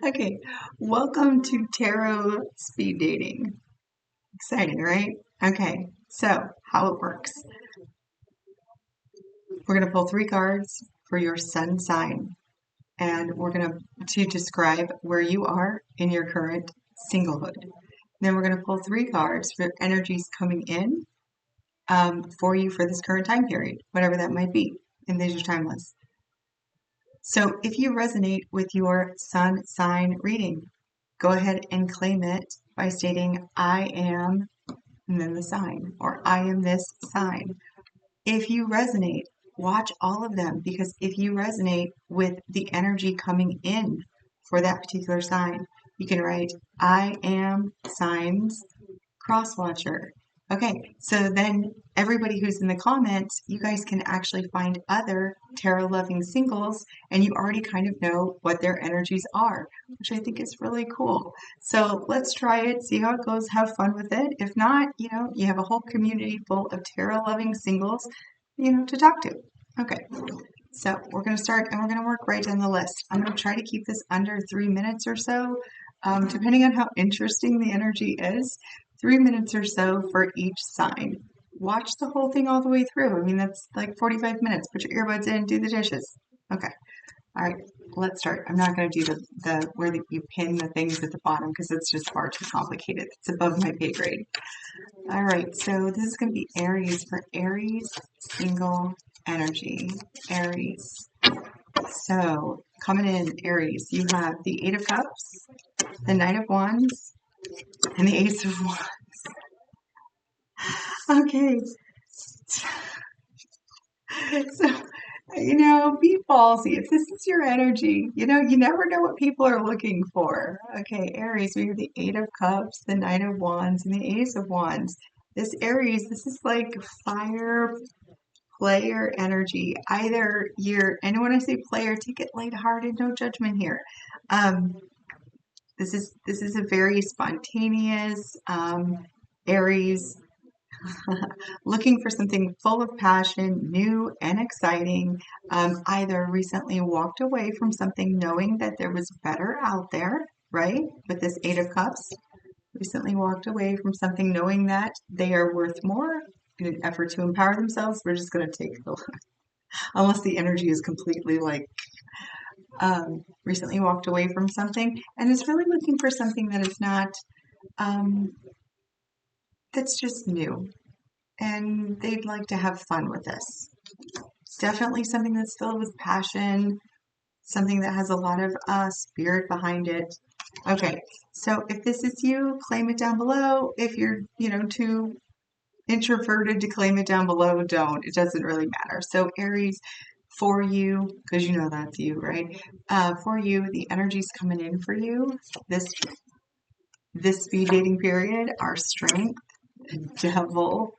Okay, welcome to Tarot Speed Dating. Exciting, right? Okay, so how it works. We're going to pull three cards for your sun sign, and we're going to describe where you are in your current singlehood. Then we're going to pull three cards for energies coming in for you for this current time period, whatever that might be. And these are timeless. So if you resonate with your sun sign reading, go ahead and claim it by stating, I am, and then the sign, or I am this sign. If you resonate, watch all of them, because if you resonate with the energy coming in for that particular sign, you can write, I am signs cross watcher. Okay, so then everybody who's in the comments, you guys can actually find other tarot loving singles, and you already kind of know what their energies are, which I think is really cool. So let's try it, see how it goes, have fun with it. If not, you have a whole community full of tarot loving singles, to talk to. Okay, so we're going to start and we're going to work right down the list. I'm going to try to keep this under 3 minutes or so, depending on how interesting the energy is. 3 minutes or so for each sign. Watch the whole thing all the way through. I mean, that's like 45 minutes. Put your earbuds in, do the dishes. Okay. All right, let's start. I'm not going to do the where you pin the things at the bottom because it's just far too complicated. It's above my pay grade. All right, so this is going to be Aries for Aries single energy. Aries. So coming in, Aries, you have the Eight of Cups, the Knight of Wands, and the Ace of Wands. Okay, so be ballsy. If this is your energy, you never know what people are looking for. Okay, Aries, we have the Eight of Cups, the Knight of Wands, and the Ace of Wands. This Aries, this is like fire player energy. Either and when I say player, take it lighthearted, no judgment here. This is a very spontaneous Aries, looking for something full of passion, new and exciting. Either recently walked away from something knowing that there was better out there, right? With this Eight of Cups, recently walked away from something knowing that they are worth more in an effort to empower themselves. We're just going to take the, unless the energy is completely like recently walked away from something and is really looking for something that is not, um, that's just new, and they'd like to have fun with this. Definitely something that's filled with passion, something that has a lot of spirit behind it. Okay, so if this is you, claim it down below. If you're, too introverted to claim it down below, don't. It doesn't really matter. So Aries, for you, because that's you, right? For you, the energy's coming in for you. This speed dating period, our strength, the devil,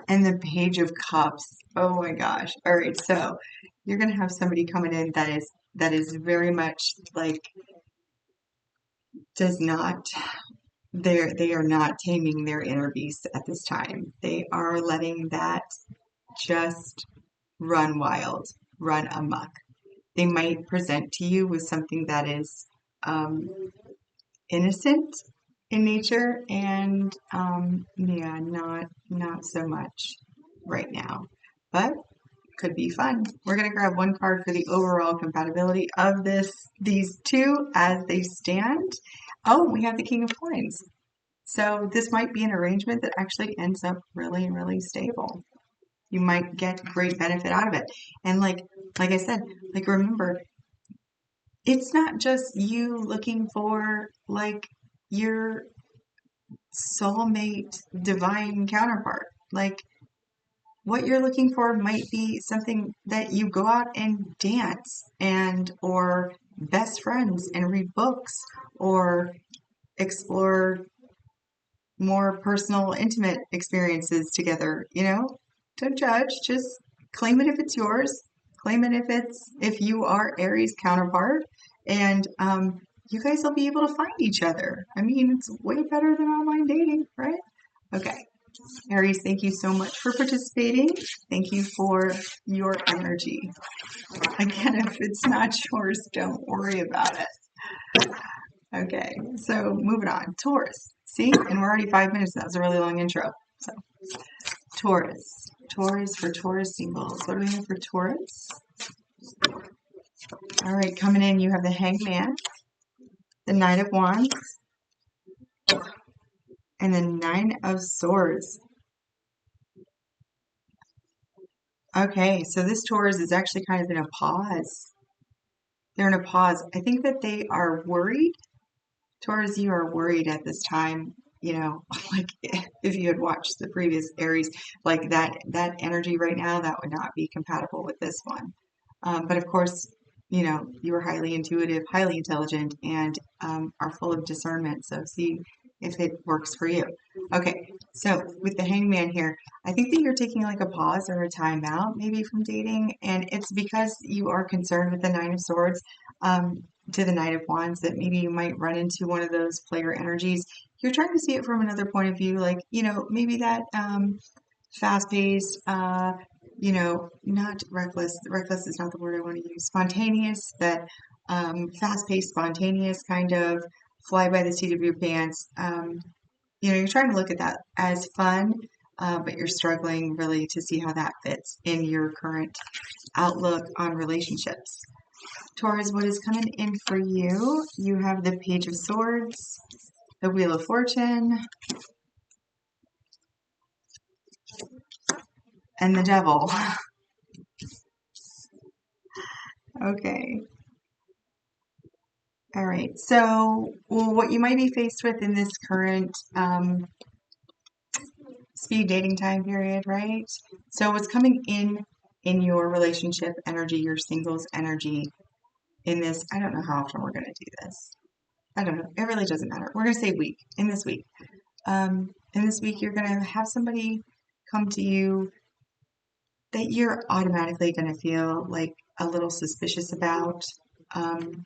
and the Page of Cups. Oh my gosh. All right, so you're gonna have somebody coming in that is very much like does not they are not taming their inner beast at this time. They are letting that just run wild, run amok. They might present to you with something that is um, innocent in nature, and yeah, not so much right now, but could be fun. We're gonna grab one card for the overall compatibility of these two as they stand. Oh, we have the King of Coins. So this might be an arrangement that actually ends up really, really stable. You might get great benefit out of it. And like I said, remember, it's not just you looking for like your soulmate divine counterpart. Like what you're looking for might be something that you go out and dance and or best friends and read books or explore more personal intimate experiences together. Don't judge, just claim it if it's yours, claim it if you are Aries counterpart, and you guys will be able to find each other. I mean, it's way better than online dating, right? Okay, Aries, thank you so much for participating. Thank you for your energy. Again, if it's not yours, don't worry about it. Okay, so moving on. Taurus. See, and we're already 5 minutes. That was a really long intro. So, Taurus. Taurus for Taurus singles. What do we have for Taurus? All right, coming in, you have the Hangman, the Knight of Wands, and the Nine of Swords. Okay, so this Taurus is actually kind of in a pause. They're in a pause. I think that they are worried. Taurus, you are worried at this time. You know, like if you had watched the previous Aries, like that energy right now, that would not be compatible with this one. But of course, you know, you are highly intuitive, highly intelligent, and are full of discernment. So see if it works for you. Okay, so with the Hangman here, I think that you're taking like a pause or a timeout maybe from dating, and it's because you are concerned with the Nine of Swords to the Knight of Wands that maybe you might run into one of those player energies. You're trying to see it from another point of view, like, you know, maybe that fast-paced, you know, not reckless. Reckless is not the word I want to use. Spontaneous, that fast-paced, spontaneous kind of fly by the seat of your pants. You know, you're trying to look at that as fun, but you're struggling really to see how that fits in your current outlook on relationships. Taurus, what is coming in for you? You have the Page of Swords, the Wheel of Fortune, and the Devil. Okay. All right. So, well, what you might be faced with in this current speed dating time period, right? So, what's coming in your relationship energy, your singles energy in this? I don't know how often we're going to do this. I don't know. It really doesn't matter. We're going to say week. In this week, you're going to have somebody come to you that you're automatically going to feel like a little suspicious about. Um,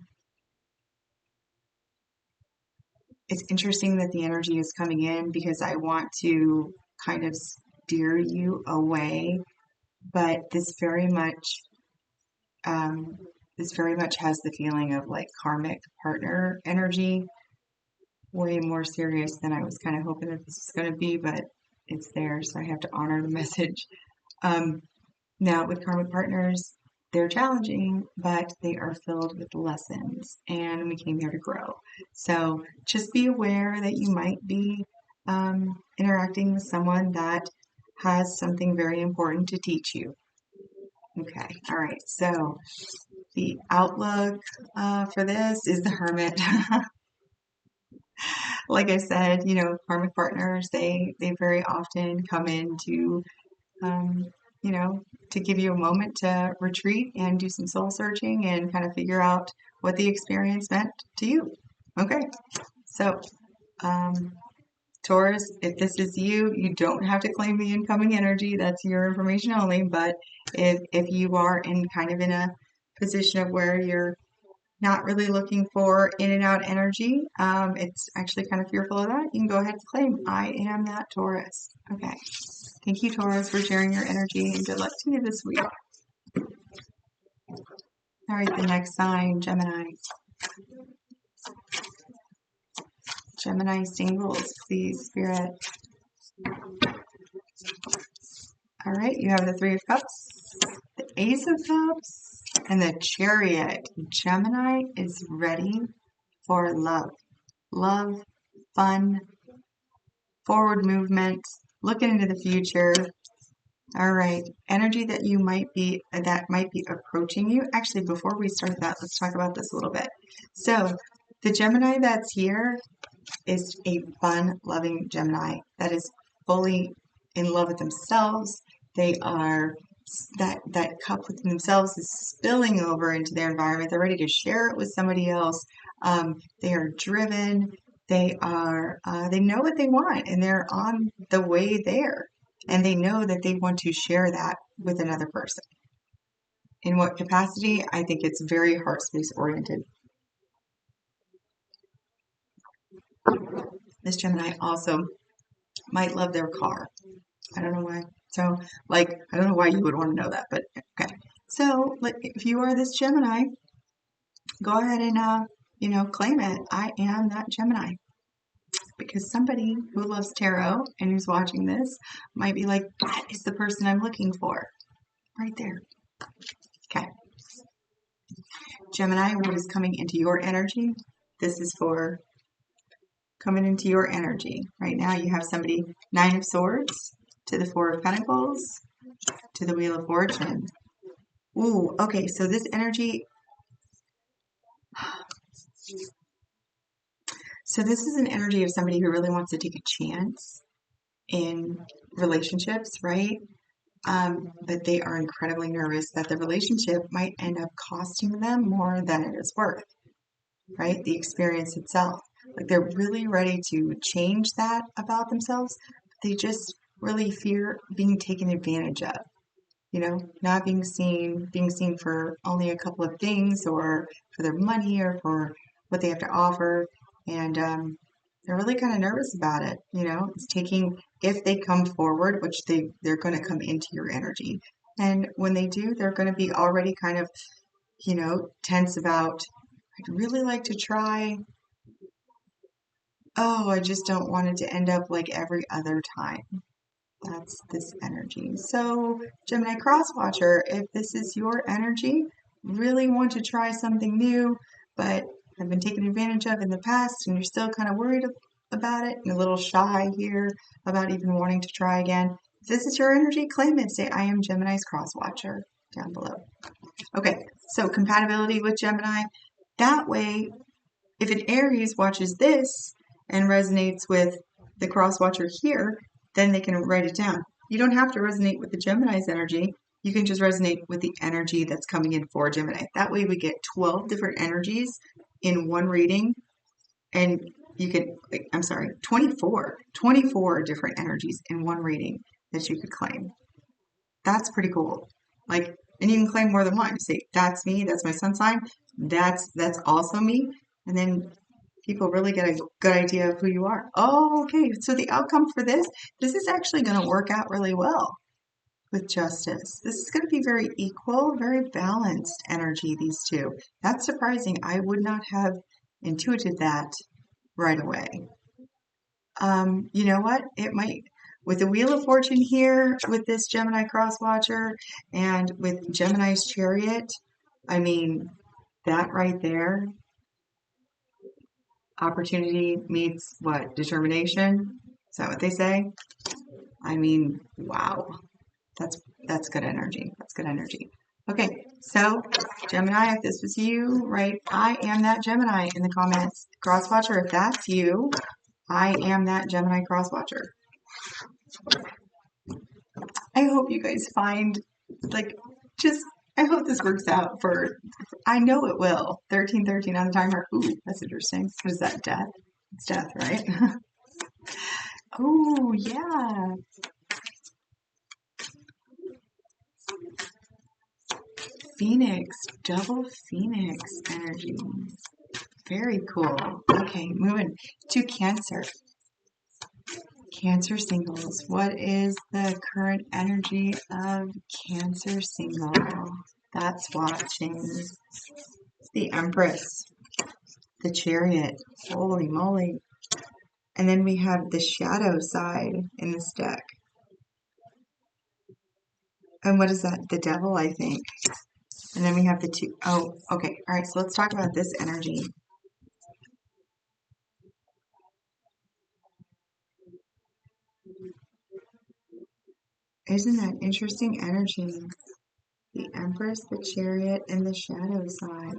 it's interesting that the energy is coming in because I want to kind of steer you away, but um, this very much has the feeling of like karmic partner energy, way more serious than I was kind of hoping that this was going to be, but it's there, so I have to honor the message. Um, Now, with karmic partners, they're challenging, but they are filled with lessons, and we came here to grow. So just be aware that you might be interacting with someone that has something very important to teach you. Okay, all right. So the outlook for this is the Hermit. Like I said, you know, karmic partners, they very often come in to um, you know, to give you a moment to retreat and do some soul searching and kind of figure out what the experience meant to you. Okay, so um, Taurus, if this is you, you don't have to claim the incoming energy. That's your information only. But if you are in kind of in a position of where you're not really looking for in and out energy, it's actually kind of fearful of that, you can go ahead and claim, I am that Taurus. Okay. Thank you, Taurus, for sharing your energy, and good luck to you this week. All right, the next sign, Gemini. Gemini singles, please, Spirit. All right, you have the Three of Cups, the Ace of Cups, and the Chariot. Gemini is ready for love. Love, fun, forward movement, looking into the future. All right, energy that might be approaching you. Actually, before we start that, let's talk about this a little bit. So, the Gemini that's here is a fun-loving Gemini that is fully in love with themselves. They are that cup within themselves is spilling over into their environment. They're ready to share it with somebody else. They are driven. They know what they want, and they're on the way there. And they know that they want to share that with another person. In what capacity? I think it's very heart space oriented. This Gemini also might love their car. I don't know why. So, like, I don't know why you would want to know that, but okay. So, like, if you are this Gemini, go ahead and, claim it. I am that Gemini. Because somebody who loves tarot and who's watching this might be like, that is the person I'm looking for. Right there. Okay. Gemini, what is coming into your energy? This is for coming into your energy. Right now you have somebody, Nine of Swords to the Four of Pentacles to the Wheel of Fortune. Ooh, okay, so this energy, so this is an energy of somebody who really wants to take a chance in relationships, right? But they are incredibly nervous that the relationship might end up costing them more than it is worth, right? The experience itself. Like they're really ready to change that about themselves. But they just really fear being taken advantage of, not being seen for only a couple of things or for their money or for what they have to offer. And they're really kind of nervous about it. It's taking, if they come forward, which they're going to come into your energy. And when they do, they're going to be already kind of, tense about, I'd really like to try. Oh, I just don't want it to end up like every other time. That's this energy. So, Gemini Crosswatcher, if this is your energy, really want to try something new, but have been taken advantage of in the past and you're still kind of worried about it and a little shy here about even wanting to try again. If this is your energy, claim it. Say, I am Gemini's Crosswatcher down below. Okay, so compatibility with Gemini. That way, if an Aries watches this and resonates with the Crosswatcher here, then they can write it down. You don't have to resonate with the Gemini's energy. You can just resonate with the energy that's coming in for Gemini. That way we get 12 different energies in one reading. And you can, 24 different energies in one reading that you could claim. That's pretty cool. Like, and you can claim more than one. Say, that's me, that's my sun sign, that's also me. And then people really get a good idea of who you are. Oh, okay. So the outcome for this is actually going to work out really well with justice. This is going to be very equal, very balanced energy, these two. That's surprising. I would not have intuited that right away. You know what? It might, with the Wheel of Fortune here, with this Gemini Crosswatcher, and with Gemini's Chariot, I mean, that right there, opportunity meets what? Determination? Is that what they say? I mean, wow. That's good energy. That's good energy. Okay, so Gemini, if this was you, right? I am that Gemini in the comments. Crosswatcher, if that's you, I am that Gemini Crosswatcher. I hope you guys find, I hope this works out I know it will. 1313 on the timer. Ooh, that's interesting. What is that, death? It's death, right? Oh, yeah. Phoenix, double Phoenix energy. Very cool. Okay, moving to Cancer. Cancer singles. What is the current energy of Cancer single? That's watching. The Empress. The Chariot. Holy moly. And then we have the shadow side in this deck. And what is that? The Devil, I think. And then we have the two. Oh, okay. All right. So let's talk about this energy. Isn't that interesting energy? The Empress, the Chariot, and the shadow side.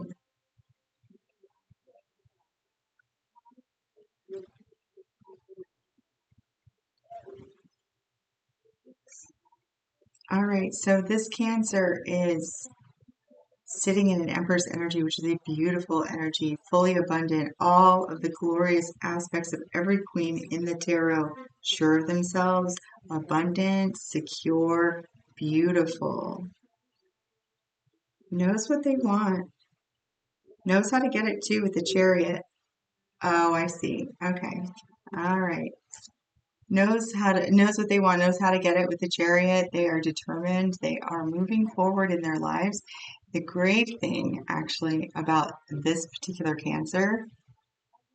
All right. So this Cancer is sitting in an Empress energy, which is a beautiful energy, fully abundant, all of the glorious aspects of every queen in the tarot, sure of themselves, abundant, secure, beautiful. Knows what they want. Knows how to get it too with the Chariot. Oh, I see. Okay. All right. knows what they want, knows how to get it with the Chariot. They are determined. They are moving forward in their lives. The great thing actually about this particular Cancer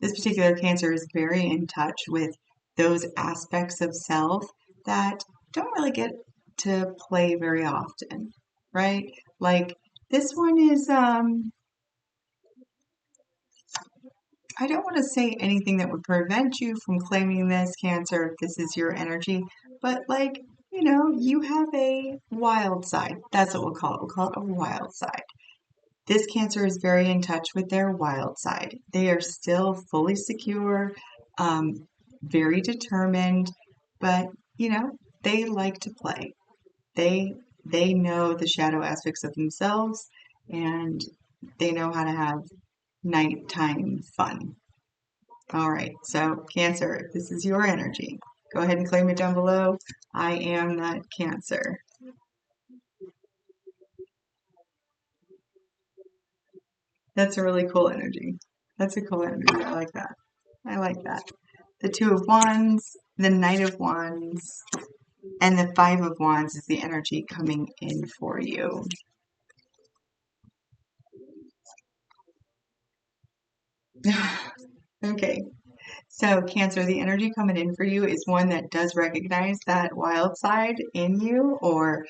is very in touch with those aspects of self that don't really get to play very often, right? Like this one is I don't want to say anything that would prevent you from claiming this, Cancer, if this is your energy, but like, you have a wild side. That's what we'll call it. We'll call it a wild side. This Cancer is very in touch with their wild side. They are still fully secure, very determined, but they like to play. They they know the shadow aspects of themselves, and they know how to have nighttime fun. All right, so Cancer, if this is your energy, go ahead and claim it down below. I am that Cancer. That's a really cool energy. That's a cool energy. I like that. I like that. The Two of Wands, the Knight of Wands, and the Five of Wands is the energy coming in for you. Okay, so Cancer, the energy coming in for you is one that does recognize that wild side in you, or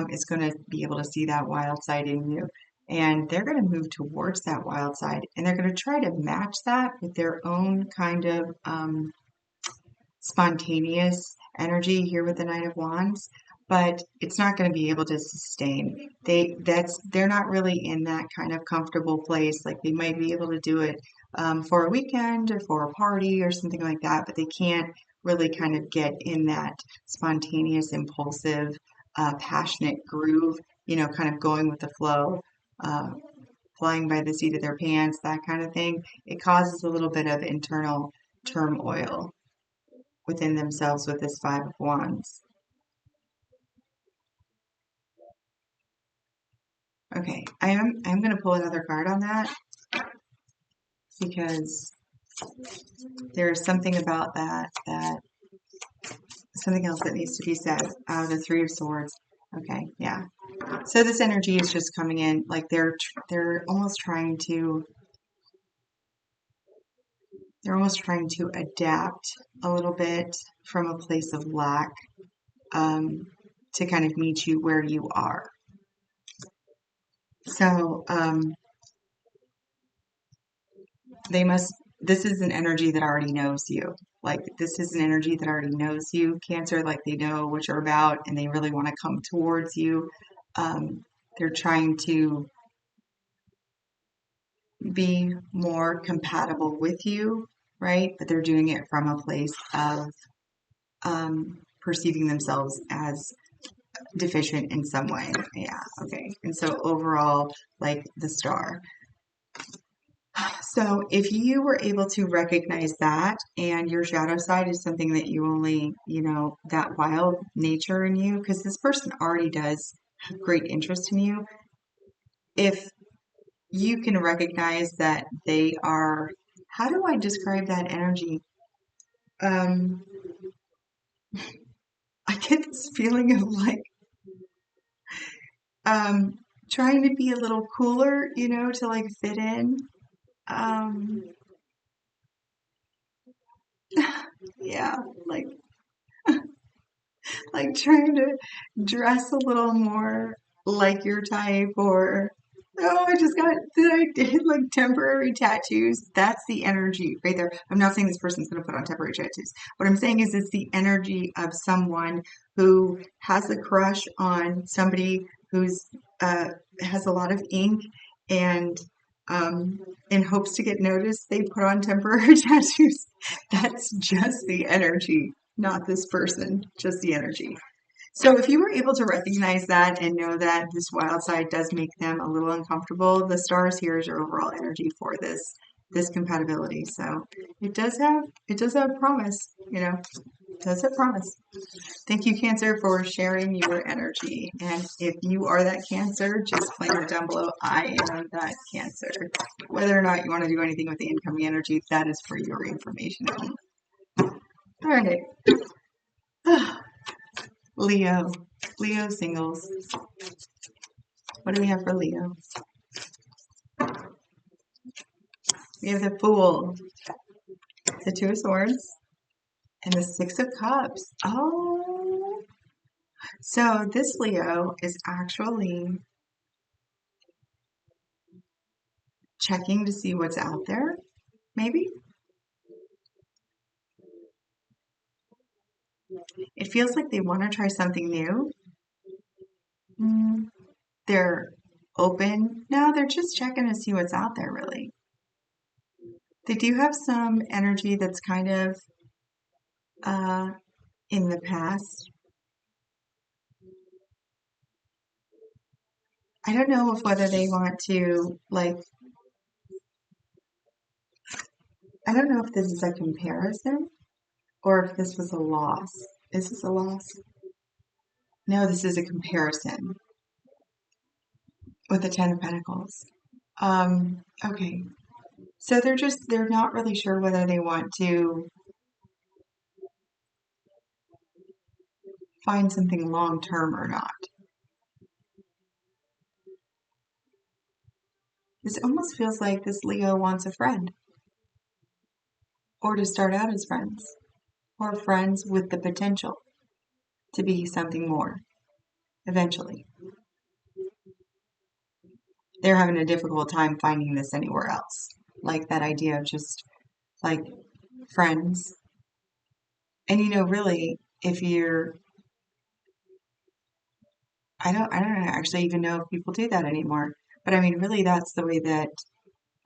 is going to be able to see that wild side in you. And they're going to move towards that wild side, and they're going to try to match that with their own kind of spontaneous energy here with the Knight of Wands, but it's not going to be able to sustain. They're not really in that kind of comfortable place. Like they might be able to do it for a weekend or for a party or something like that, but they can't really kind of get in that spontaneous, impulsive, passionate groove. Kind of going with the flow. Flying by the seat of their pants, that kind of thing. It causes a little bit of internal turmoil within themselves with this Five of Wands. Okay, I'm going to pull another card on that because there's something about that something else that needs to be said. The Three of Swords. Okay, yeah. So this energy is just coming in like they're almost trying to adapt a little bit from a place of lack to kind of meet you where you are. So this is an energy that already knows you. Like this is an energy that already knows you, Cancer, like they know what you're about and they really want to come towards you. They're trying to be more compatible with you, right? But they're doing it from a place of perceiving themselves as deficient in some way. Yeah, okay. And so overall, like the Star. So if you were able to recognize that and your shadow side is something that you only, that wild nature in you, because this person already does have great interest in you. If you can recognize that they are, how do I describe that energy? Um, I get this feeling of like trying to be a little cooler, to like fit in. Um, yeah, like trying to dress a little more like your type, or oh, I did like temporary tattoos. That's the energy right there. I'm not saying this person's going to put on temporary tattoos. What I'm saying is it's the energy of someone who has a crush on somebody who's has a lot of ink, and in hopes to get noticed, they put on temporary tattoos. That's just the energy, not this person, just the energy. So if you were able to recognize that and know that this wild side does make them a little uncomfortable, the stars here is your overall energy for this compatibility. So it does have promise, it does have promise. Thank you, Cancer, for sharing your energy. And if you are that Cancer, just claim it down below. I am that Cancer. Whether or not you want to do anything with the incoming energy, that is for your information. All right. Leo. Leo singles. What do we have for Leo? We have the Fool, the Two of Swords, and the Six of Cups. Oh, so this Leo is actually checking to see what's out there, maybe? It feels like they want to try something new. They're open. No, they're just checking to see what's out there, really. They do have some energy that's kind of uh, in the past. I don't know if whether they want to, like, I don't know if this is a comparison or if this was a loss. Is this a loss? No, this is a comparison with the Ten of Pentacles. Okay. So they're not really sure whether they want to find something long term or not. This almost feels like this Leo wants a friend, or to start out as friends, or friends with the potential to be something more eventually. They're having a difficult time finding this anywhere else. Like that idea of just like friends. And really, if you're I don't actually even know if people do that anymore. But I mean, really, that's the way that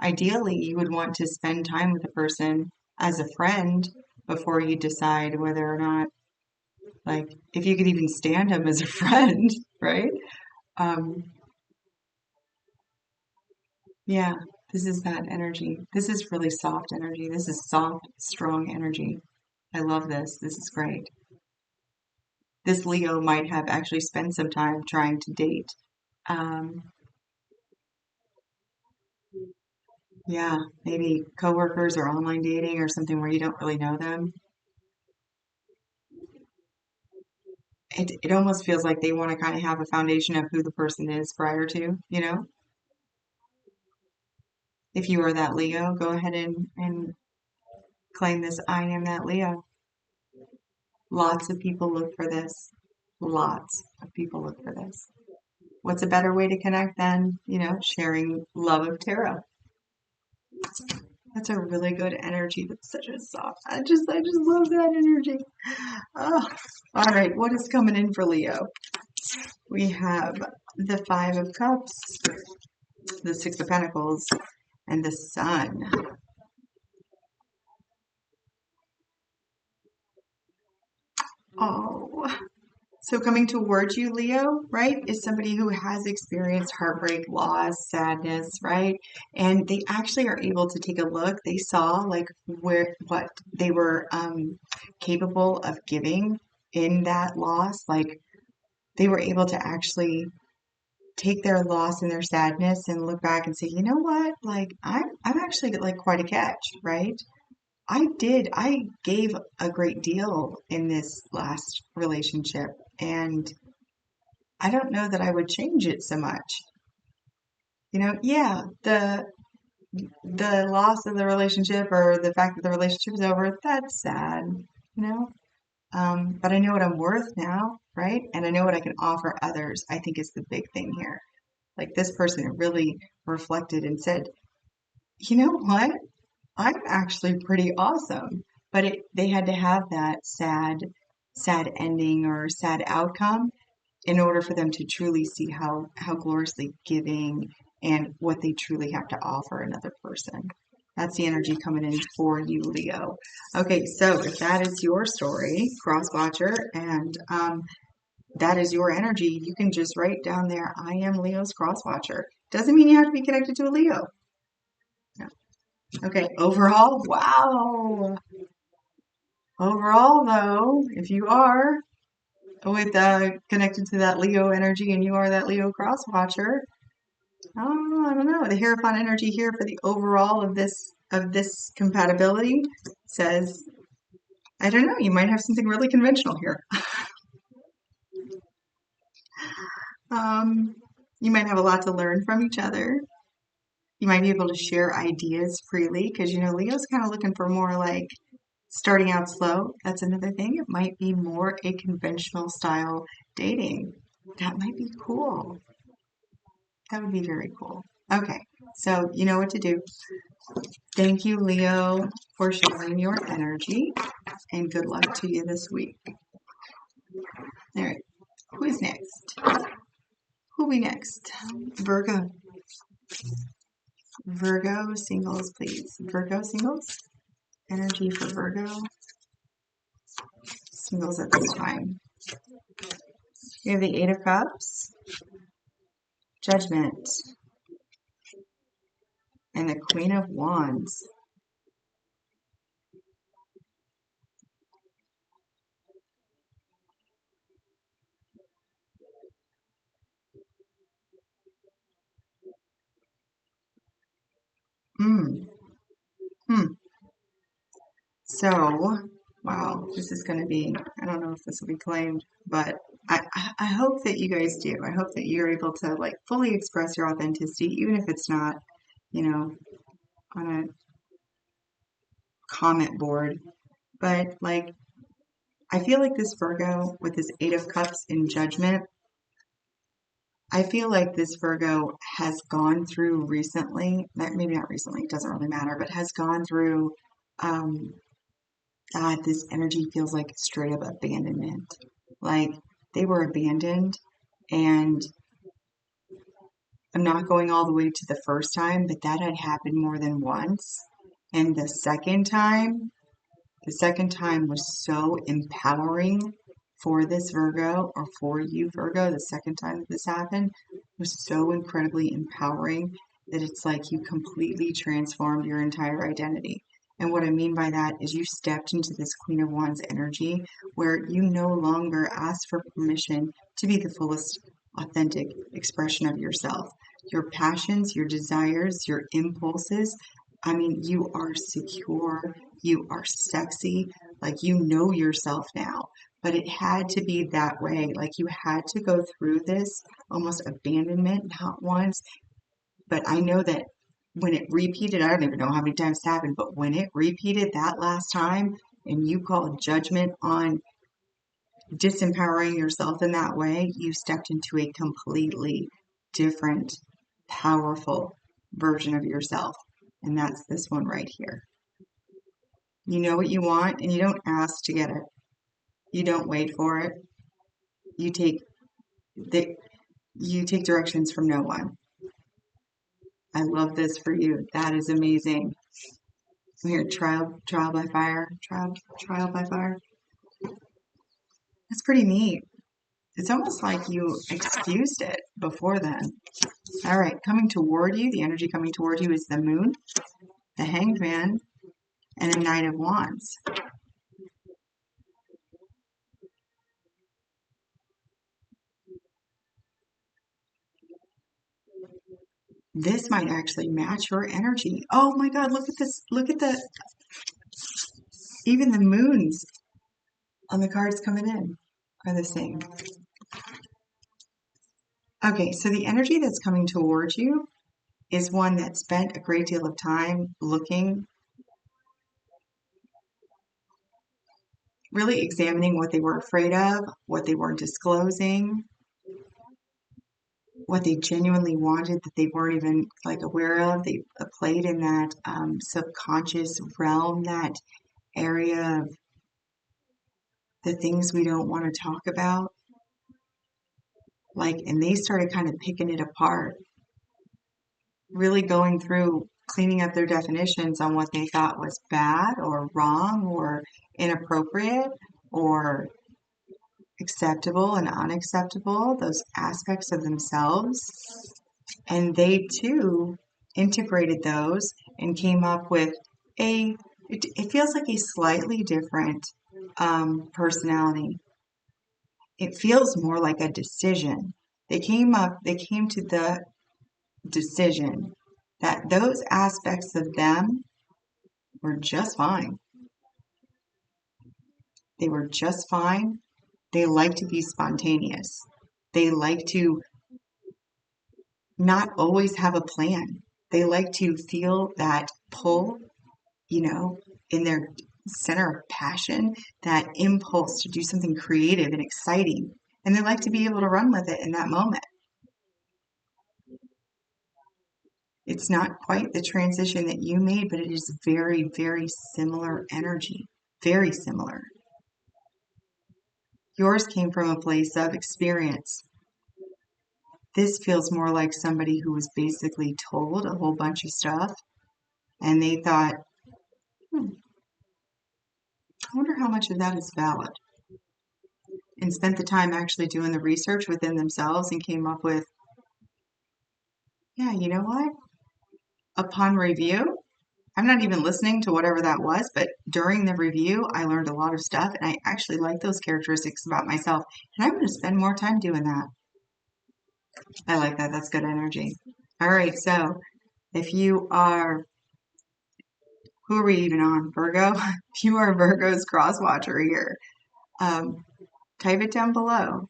ideally you would want to spend time with a person as a friend before you decide whether or not, like, if you could even stand them as a friend, right? Um, yeah, this is that energy. This is really soft energy. This is soft, strong energy. I love this. This is great. This Leo might have actually spent some time trying to date. Um, yeah, maybe coworkers or online dating or something where you don't really know them. It almost feels like they want to kind of have a foundation of who the person is prior to, If you are that Leo, go ahead and claim this I am that Leo. Lots of people look for this. Lots of people look for this. What's a better way to connect than, sharing love of tarot? That's a really good energy. That's such a soft. I just love that energy. Oh, all right. What is coming in for Leo? We have the Five of Cups, the Six of Pentacles, and the Sun. Oh, so coming towards you, Leo, right, is somebody who has experienced heartbreak, loss, sadness, right? And they actually are able to take a look. They saw like what they were capable of giving in that loss. Like they were able to actually take their loss and their sadness and look back and say, you know what? Like I'm actually like quite a catch, right? I gave a great deal in this last relationship, and I don't know that I would change it so much. Yeah, the loss of the relationship or the fact that the relationship is over, that's sad, you know. But I know what I'm worth now, right? And I know what I can offer others, I think is the big thing here. Like this person really reflected and said, you know what? I'm actually pretty awesome. But they had to have that sad ending or sad outcome in order for them to truly see how gloriously giving and what they truly have to offer another person. That's the energy coming in for you, Leo. Okay, so if that is your story, cross watcher, and that is your energy, you can just write down there, I am Leo's cross watcher. Doesn't mean you have to be connected to a Leo. No. Okay, overall, wow. Overall, though, if you are with connected to that Leo energy and you are that Leo cross watcher, I don't know. The Hierophant energy here for the overall of this compatibility says I don't know, you might have something really conventional here. Um, you might have a lot to learn from each other. You might be able to share ideas freely because, Leo's kind of looking for more like starting out slow. That's another thing. It might be more a conventional style dating. That might be cool. That would be very cool. Okay, so you know what to do. Thank you, Leo, for sharing your energy, and good luck to you this week. All right, who is next? Who'll be next? Virgo. Virgo singles, please. Virgo singles. Energy for Virgo singles at this time. We have the Eight of Cups, Judgment, and the Queen of Wands. Hmm. Hmm. So, wow, this is going to be, I don't know if this will be claimed, but I hope that you guys do. I hope that you're able to like fully express your authenticity, even if it's not, you know, on a comment board. But like, I feel like this Virgo with this Eight of Cups in Judgment, I feel like this Virgo has gone through recently, maybe not recently, it doesn't really matter, but has gone through, um, God, this energy feels like straight up abandonment. Like they were abandoned, and I'm not going all the way to the first time, but that had happened more than once. And the second time was so empowering for this Virgo, or for you, Virgo. The second time that this happened was so incredibly empowering that it's like you completely transformed your entire identity. And what I mean by that is you stepped into this Queen of Wands energy where you no longer ask for permission to be the fullest authentic expression of yourself. Your passions, your desires, your impulses. I mean, you are secure, you are sexy, like you know yourself now. But it had to be that way. Like you had to go through this almost abandonment, not once, but I know that when it repeated, I don't even know how many times it happened, but when it repeated that last time and you called judgment on disempowering yourself in that way, you stepped into a completely different, powerful version of yourself. And that's this one right here. You know what you want and you don't ask to get it. You don't wait for it. You take the you take directions from no one. I love this for you. That is amazing. I'm here, trial by fire, trial by fire. That's pretty neat. It's almost like you excused it before then. All right, coming toward you, the energy coming toward you is the moon, the hanged man, and the Knight of Wands. This might actually match your energy. Oh my God, look at this. Look at even the moons on the cards coming in are the same. Okay, so the energy that's coming towards you is one that spent a great deal of time looking, really examining what they were afraid of, what they weren't disclosing, what they genuinely wanted that they weren't even like aware of. They played in that subconscious realm, that area of the things we don't want to talk about. Like, and they started kind of picking it apart, really going through cleaning up their definitions on what they thought was bad or wrong or inappropriate or acceptable and unacceptable, those aspects of themselves. And they too integrated those and came up with it feels like a slightly different personality. It feels more like a decision. They came to the decision that those aspects of them were just fine. They were just fine. They like to be spontaneous. They like to not always have a plan. They like to feel that pull, in their center of passion, that impulse to do something creative and exciting. And they like to be able to run with it in that moment. It's not quite the transition that you made, but it is very, very similar energy. Very similar. Yours came from a place of experience. This feels more like somebody who was basically told a whole bunch of stuff and they thought, I wonder how much of that is valid. And spent the time actually doing the research within themselves and came up with, yeah, you know what? Upon review, I'm not even listening to whatever that was, but during the review, I learned a lot of stuff and I actually like those characteristics about myself. And I'm going to spend more time doing that. I like that. That's good energy. All right. So if you are, who are we even on? Virgo? If you are Virgo's cross watcher here, type it down below.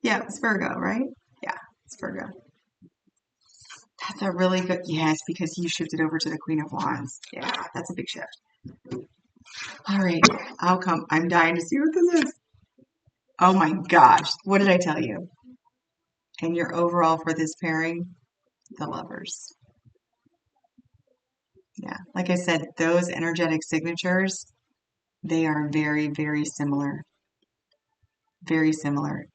Yeah, it's Virgo, right? Yeah, it's Virgo. That's a really good, yes, because you shifted over to the Queen of Wands. Yeah, that's a big shift. All right, outcome. I'm dying to see what this is. Oh my gosh, what did I tell you? And your overall for this pairing, the Lovers. Yeah, like I said, those energetic signatures, they are very, very similar. Very similar.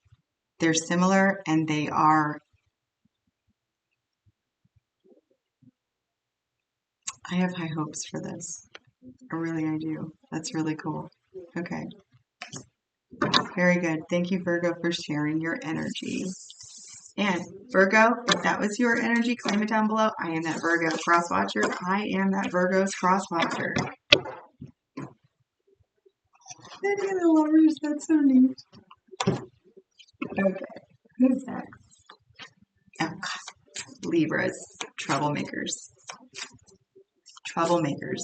They're similar and they are, I have high hopes for this. I do. That's really cool. Okay. Very good. Thank you, Virgo, for sharing your energy. And Virgo, if that was your energy, claim it down below. I am that Virgo cross watcher. I am that Virgo's cross watcher. Any of the Lovers, that's so neat. Okay, who's next? Oh, God. Libras, troublemakers. Troublemakers.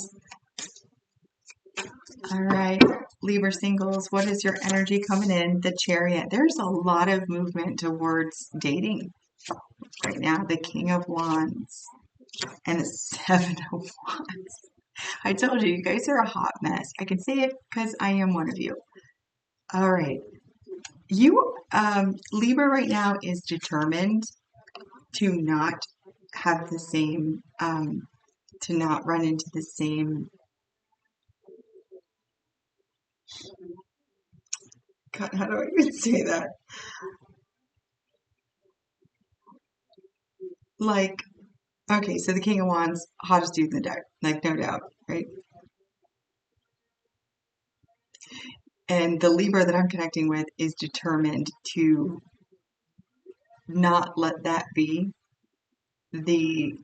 All right, Libra singles, what is your energy coming in? The Chariot. There's a lot of movement towards dating right now. The King of Wands and the Seven of Wands. I told you, you guys are a hot mess. I can say it because I am one of you. All right. You, Libra right now is determined to not have the same, to not run into the same, God, how do I even say that? Like, okay, so the King of Wands, hottest dude in the deck, like no doubt, right? And the Libra that I'm connecting with is determined to not let that be the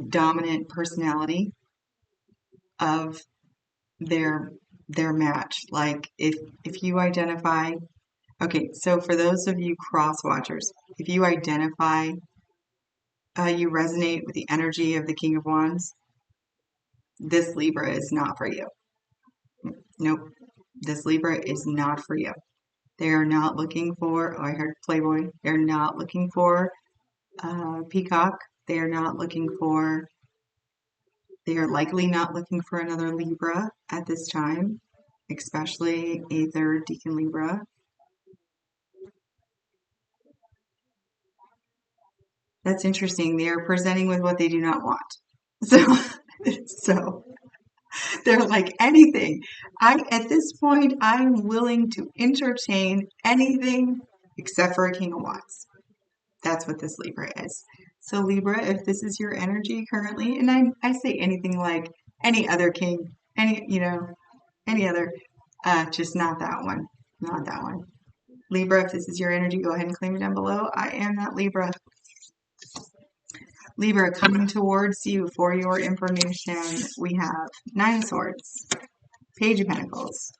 dominant personality of their match. Like if you identify, okay, so for those of you cross watchers, if you identify, you resonate with the energy of the King of Wands, this Libra is not for you. Nope, this Libra is not for you. They are not looking for, oh, I heard Playboy. They're not looking for Peacock. They are not looking for, they are likely not looking for another Libra at this time, especially a third Deacon Libra. That's interesting. They are presenting with what they do not want. So, so they're like anything. At this point, I'm willing to entertain anything except for a King of Wands. That's what this Libra is. So Libra, if this is your energy currently, and I say anything like any other king, any other, just not that one. Not that one. Libra, if this is your energy, go ahead and claim it down below. I am that Libra. Libra, coming towards you for your information, we have Nine of Swords, Page of Pentacles,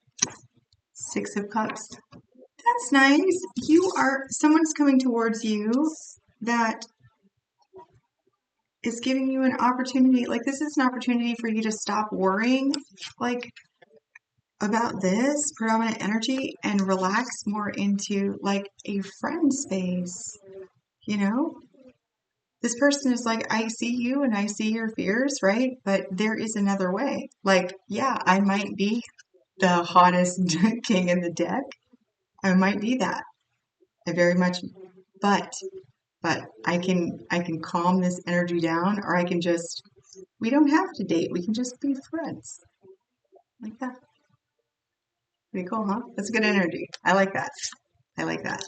Six of Cups. That's nice. Someone's coming towards you that is giving you an opportunity. Like, this is an opportunity for you to stop worrying, like, about this predominant energy and relax more into like a friend space, you know? This person is like, I see you and I see your fears, right? But there is another way. Like, yeah, I might be the hottest king in the deck. I might be that. I very much, but I can calm this energy down, or I can just, we don't have to date. We can just be friends. Like that. Pretty cool, huh? That's a good energy. I like that. I like that.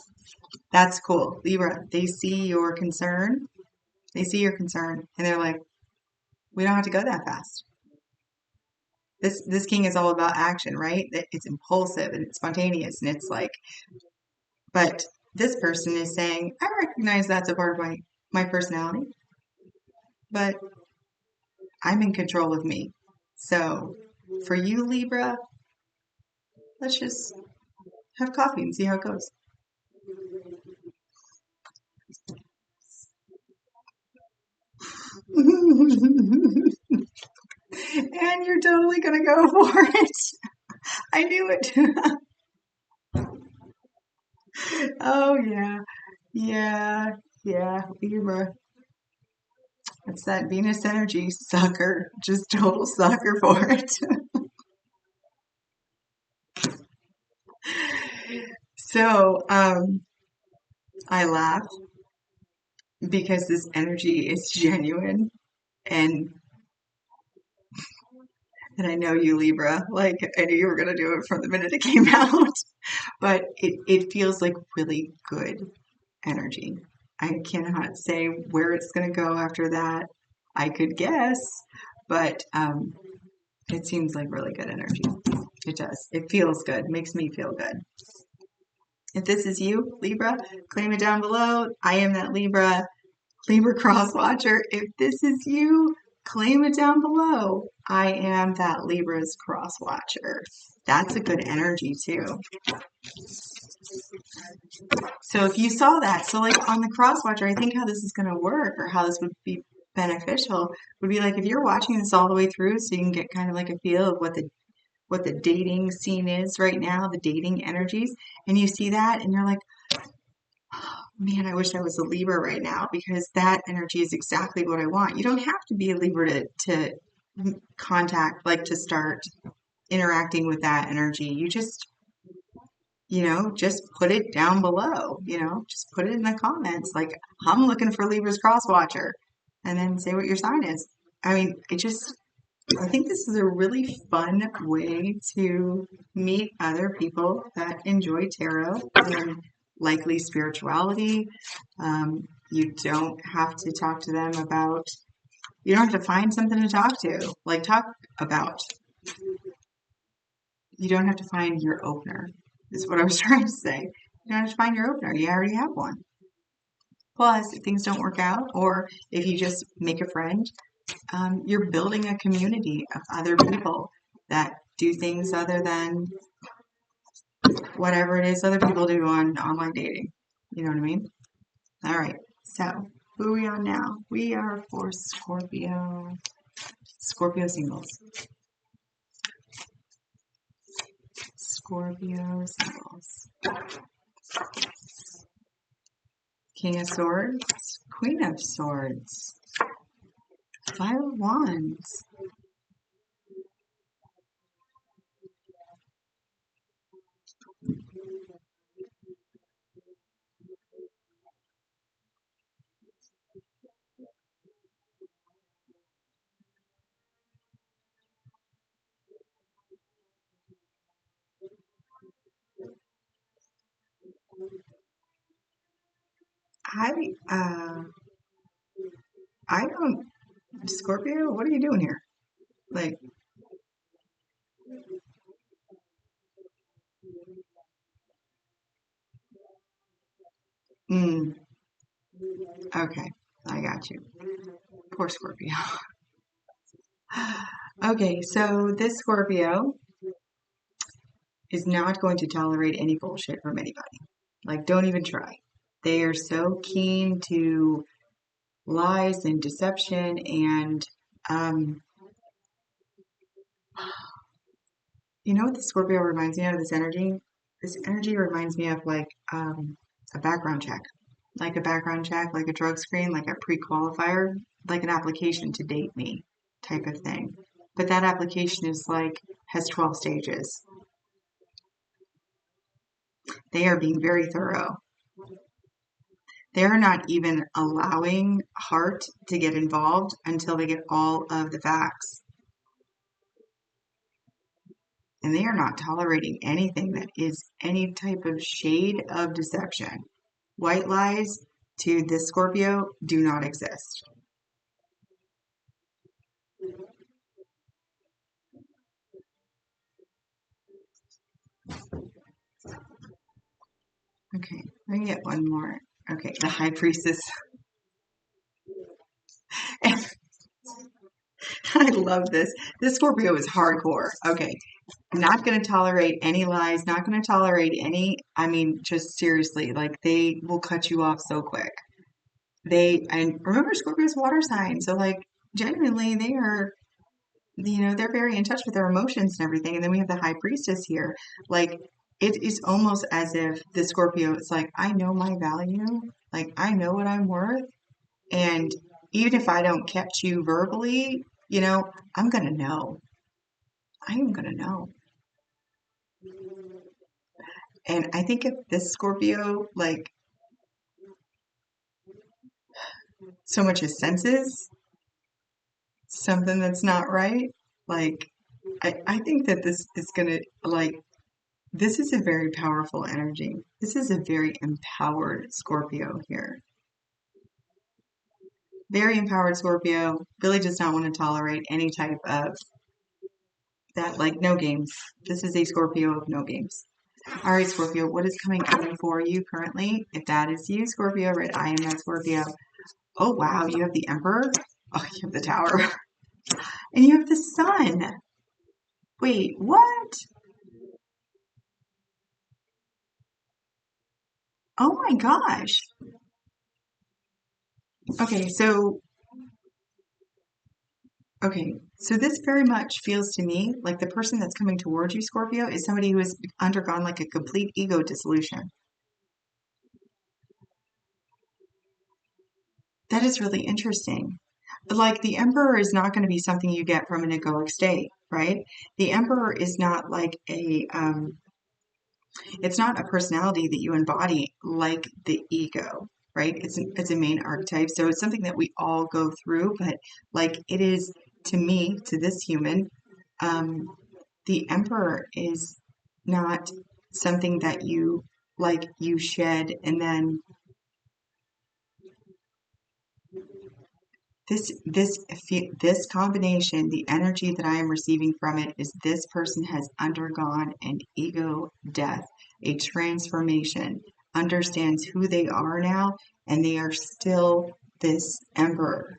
That's cool. Libra, they see your concern. They see your concern and they're like, we don't have to go that fast. This king is all about action, right? It's impulsive and it's spontaneous and it's like, but this person is saying, I recognize that's a part of my personality, but I'm in control of me. So for you, Libra, let's just have coffee and see how it goes. And you're totally gonna go for it. I knew it. Oh yeah. Yeah. Yeah. Libra. It's that Venus energy sucker. Just total sucker for it. So, I laugh because this energy is genuine and I know you, Libra. Like, I knew you were gonna do it from the minute it came out. But it feels like really good energy. I cannot say where it's going to go after that. I could guess, but it seems like really good energy. It does. It feels good. It makes me feel good. If this is you, Libra, claim it down below. I am that Libra cross watcher. If this is you, claim it down below. I am that Libra's cross watcher. That's a good energy too. So if you saw that, so like on the cross watcher, I think how this is going to work or how this would be beneficial would be like if you're watching this all the way through so you can get kind of like a feel of what the dating scene is right now, the dating energies, and you see that and you're like, oh, man, I wish I was a Libra right now because that energy is exactly what I want. You don't have to be a Libra to contact, like to start interacting with that energy. You just just put it down below, just put it in the comments. Like, I'm looking for Libra's crosswatcher, and then say what your sign is. I mean, I think this is a really fun way to meet other people that enjoy tarot and likely spirituality. You don't have to talk to them about, you don't have to find something to talk to, like talk about. You don't have to find your opener, is what I was trying to say. You don't have to find your opener. You already have one. Plus, if things don't work out, or if you just make a friend, you're building a community of other people that do things other than whatever it is other people do on online dating. You know what I mean? All right. So, who are we on now? We are for Scorpio. Scorpio singles. Scorpio singles. King of Swords, Queen of Swords, Five of Wands. I uh I don't Scorpio, what are you doing here? Like, mm, okay, I got you. Poor Scorpio. Okay, so this Scorpio is not going to tolerate any bullshit from anybody. Like, don't even try. They are so keen to lies and deception and um, you know what the Scorpio reminds me of, this energy? This energy reminds me of like a background check. Like a background check, like a drug screen, like a pre-qualifier, like an application to date me type of thing. But that application is like has 12 stages. They are being very thorough. They're not even allowing heart to get involved until they get all of the facts. And they are not tolerating anything that is any type of shade of deception. White lies to this Scorpio do not exist. Okay, let me get one more. Okay, the High Priestess. I love this. This Scorpio is hardcore. Okay, not going to tolerate any lies, not going to tolerate any, I mean, just seriously, like they will cut you off so quick. And remember, Scorpio's water sign, so like genuinely, they are, they're very in touch with their emotions and everything. And then we have the High Priestess here. Like, it is almost as if the Scorpio is like, I know my value, like, I know what I'm worth. And even if I don't catch you verbally, I'm going to know. I am going to know. And I think if this Scorpio, like, so much as senses something that's not right, like, I think that this is going to, like, this is a very powerful energy. This is a very empowered Scorpio here. Very empowered Scorpio really does not want to tolerate any type of that, like, no games. This is a Scorpio of no games. All right, Scorpio, what is coming in for you currently? If that is you, Scorpio, right? I am that Scorpio. Oh, wow, you have the Emperor. Oh, you have the Tower. And you have the Sun. Wait, what? Oh my gosh. Okay, so this very much feels to me like the person that's coming towards you, Scorpio, is somebody who has undergone like a complete ego dissolution. That is really interesting. But like the Emperor is not going to be something you get from an egoic state, right? The Emperor is not like it's not a personality that you embody like the ego, right? It's a main archetype, so it's something that we all go through, but like it is to me, to this human, um, the Emperor is not something that you shed and then this combination, the energy that I am receiving from it is this person has undergone an ego death, a transformation, understands who they are now, and they are still this emperor.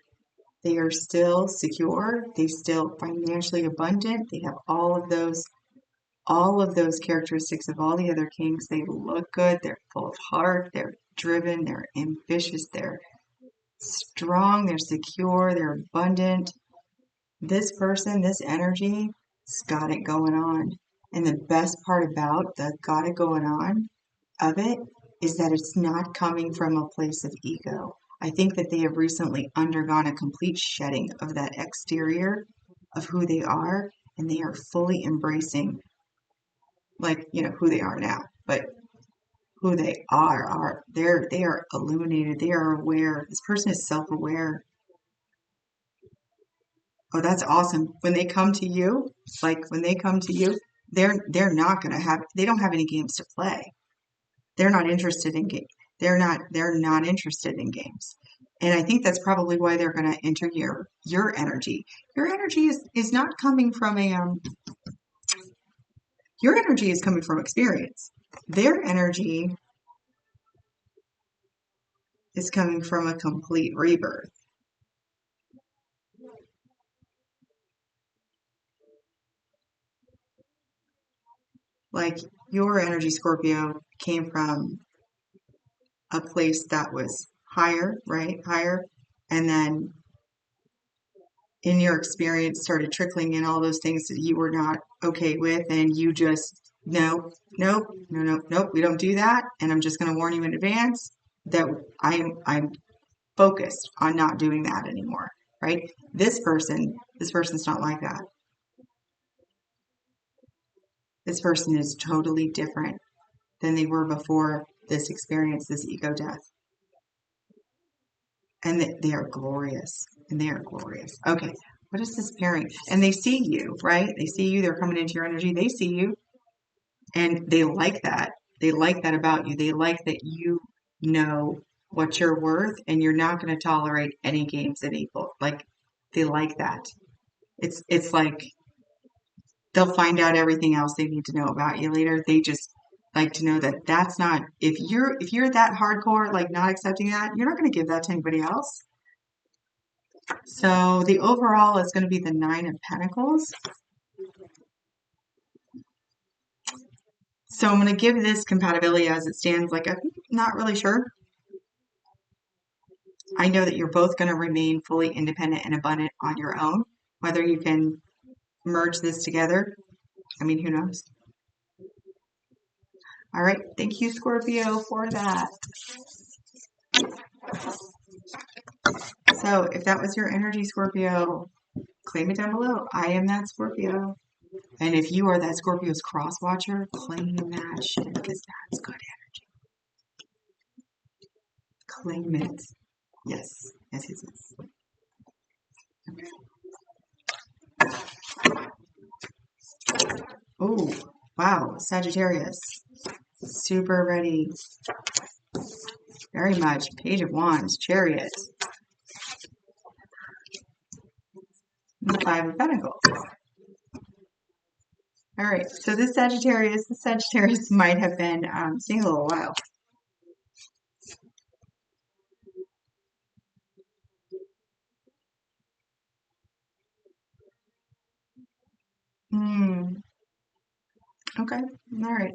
They are still secure, they still financially abundant, they have all of those characteristics of all the other kings. They look good, they're full of heart, they're driven, they're ambitious, they're strong, they're secure, they're abundant. This person, this energy, has got it going on. And the best part about the got it going on of it is that it's not coming from a place of ego. I think that they have recently undergone a complete shedding of that exterior of who they are, and they are fully embracing, like, who they are now. But who they are they are illuminated, they are aware. This person is self-aware. Oh, that's awesome. When they come to you, like when they come to you, they're not gonna have they don't have any games to play. They're not interested in game. They're not interested in games. And I think that's probably why they're gonna enter your energy. Your energy is not coming from a your energy is coming from experience. Their energy is coming from a complete rebirth. Like your energy, Scorpio, came from a place that was higher, right? Higher. And then in your experience started trickling in all those things that you were not okay with, and you just, no, nope, no, no, nope, we don't do that. And I'm just going to warn you in advance that I'm focused on not doing that anymore, right? This person's not like that. This person is totally different than they were before this experience, this ego death. And they are glorious. And they are glorious. Okay, what is this pairing? And they see you, right? They see you. They're coming into your energy. They see you. And they like that. They like that about you. They like that you know what you're worth, and you're not going to tolerate any games at equal. Like, they like that. It's like they'll find out everything else they need to know about you later. They just like to know that that's not, if you're that hardcore, like not accepting that, you're not going to give that to anybody else. So the overall is going to be the Nine of Pentacles. So I'm going to give this compatibility as it stands. Like, I'm not really sure. I know that you're both going to remain fully independent and abundant on your own. Whether you can merge this together, I mean, who knows? All right. Thank you, Scorpio, for that. So if that was your energy, Scorpio, claim it down below. I am that Scorpio. And if you are that Scorpio's cross watcher, claim that shit because that's good energy. Claim it. Yes. Yes, yes, yes. Okay. Oh, wow. Sagittarius. Super ready. Very much. Page of Wands. Chariot. And Five of Pentacles. All right. So this Sagittarius might have been single a while. Hmm. Okay. All right.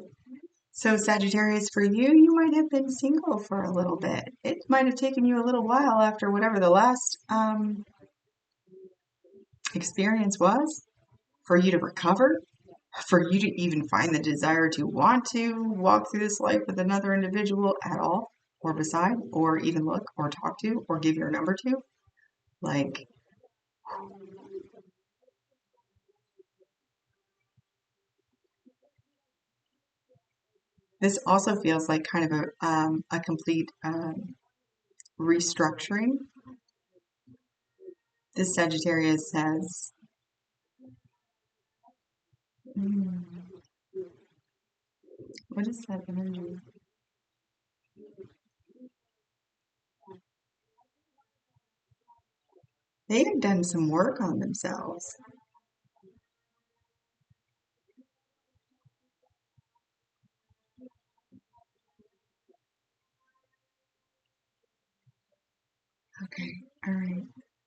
So Sagittarius, for you, you might have been single for a little bit. It might have taken you a little while after whatever the last experience was for you to recover, for you to even find the desire to want to walk through this life with another individual at all, or beside, or even look, or talk to, or give your number to. Like, this also feels like kind of a complete restructuring. This Sagittarius says, what is that energy? They have done some work on themselves. Okay, all right.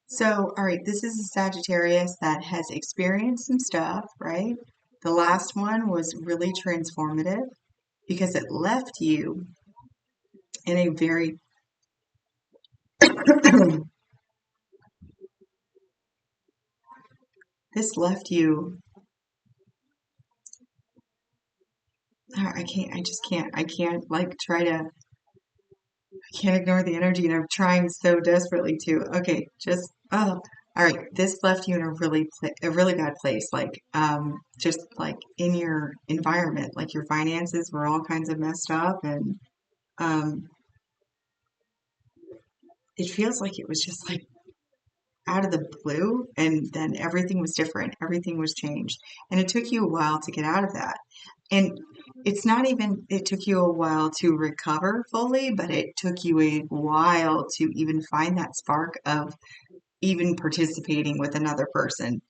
So, all right, this is a Sagittarius that has experienced some stuff, right? The last one was really transformative because it left you in a very this left you I can't like try to I can't ignore the energy and I'm trying so desperately to. Okay, just all right, this left you in a really bad place, like just like in your environment, like your finances were all kinds of messed up, and um it feels like it was just like out of the blue, and then everything was different, everything was changed, and it took you a while to get out of that. And it's not even, it took you a while to recover fully, but it took you a while to even find that spark of even participating with another person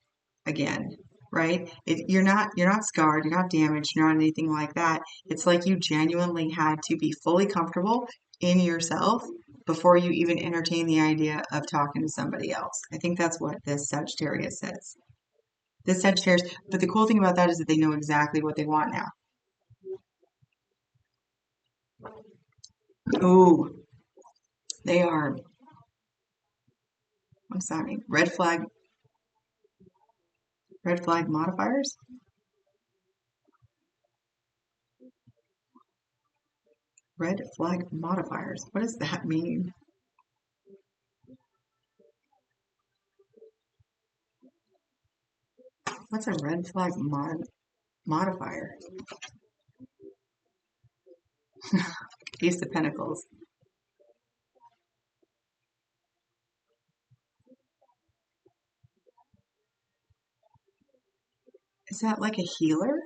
again, right? You're not scarred, you're not damaged, you're not anything like that. It's like you genuinely had to be fully comfortable in yourself before you even entertain the idea of talking to somebody else. I think that's what this Sagittarius says. This Sagittarius, but the cool thing about that is that they know exactly what they want now. Oh, they are I'm sorry. Red flag modifiers? Red flag modifiers. What does that mean? What's a red flag modifier? Ace of Pentacles. Is that like a healer?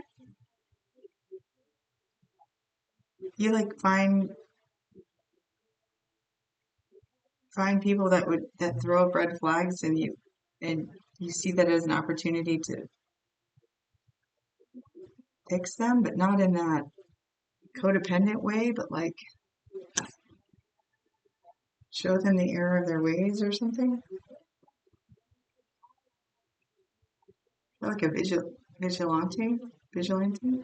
You like find people that throw up red flags and you see that as an opportunity to fix them, but not in that codependent way, but like show them the error of their ways or something. Like a vigilante? Vigilante?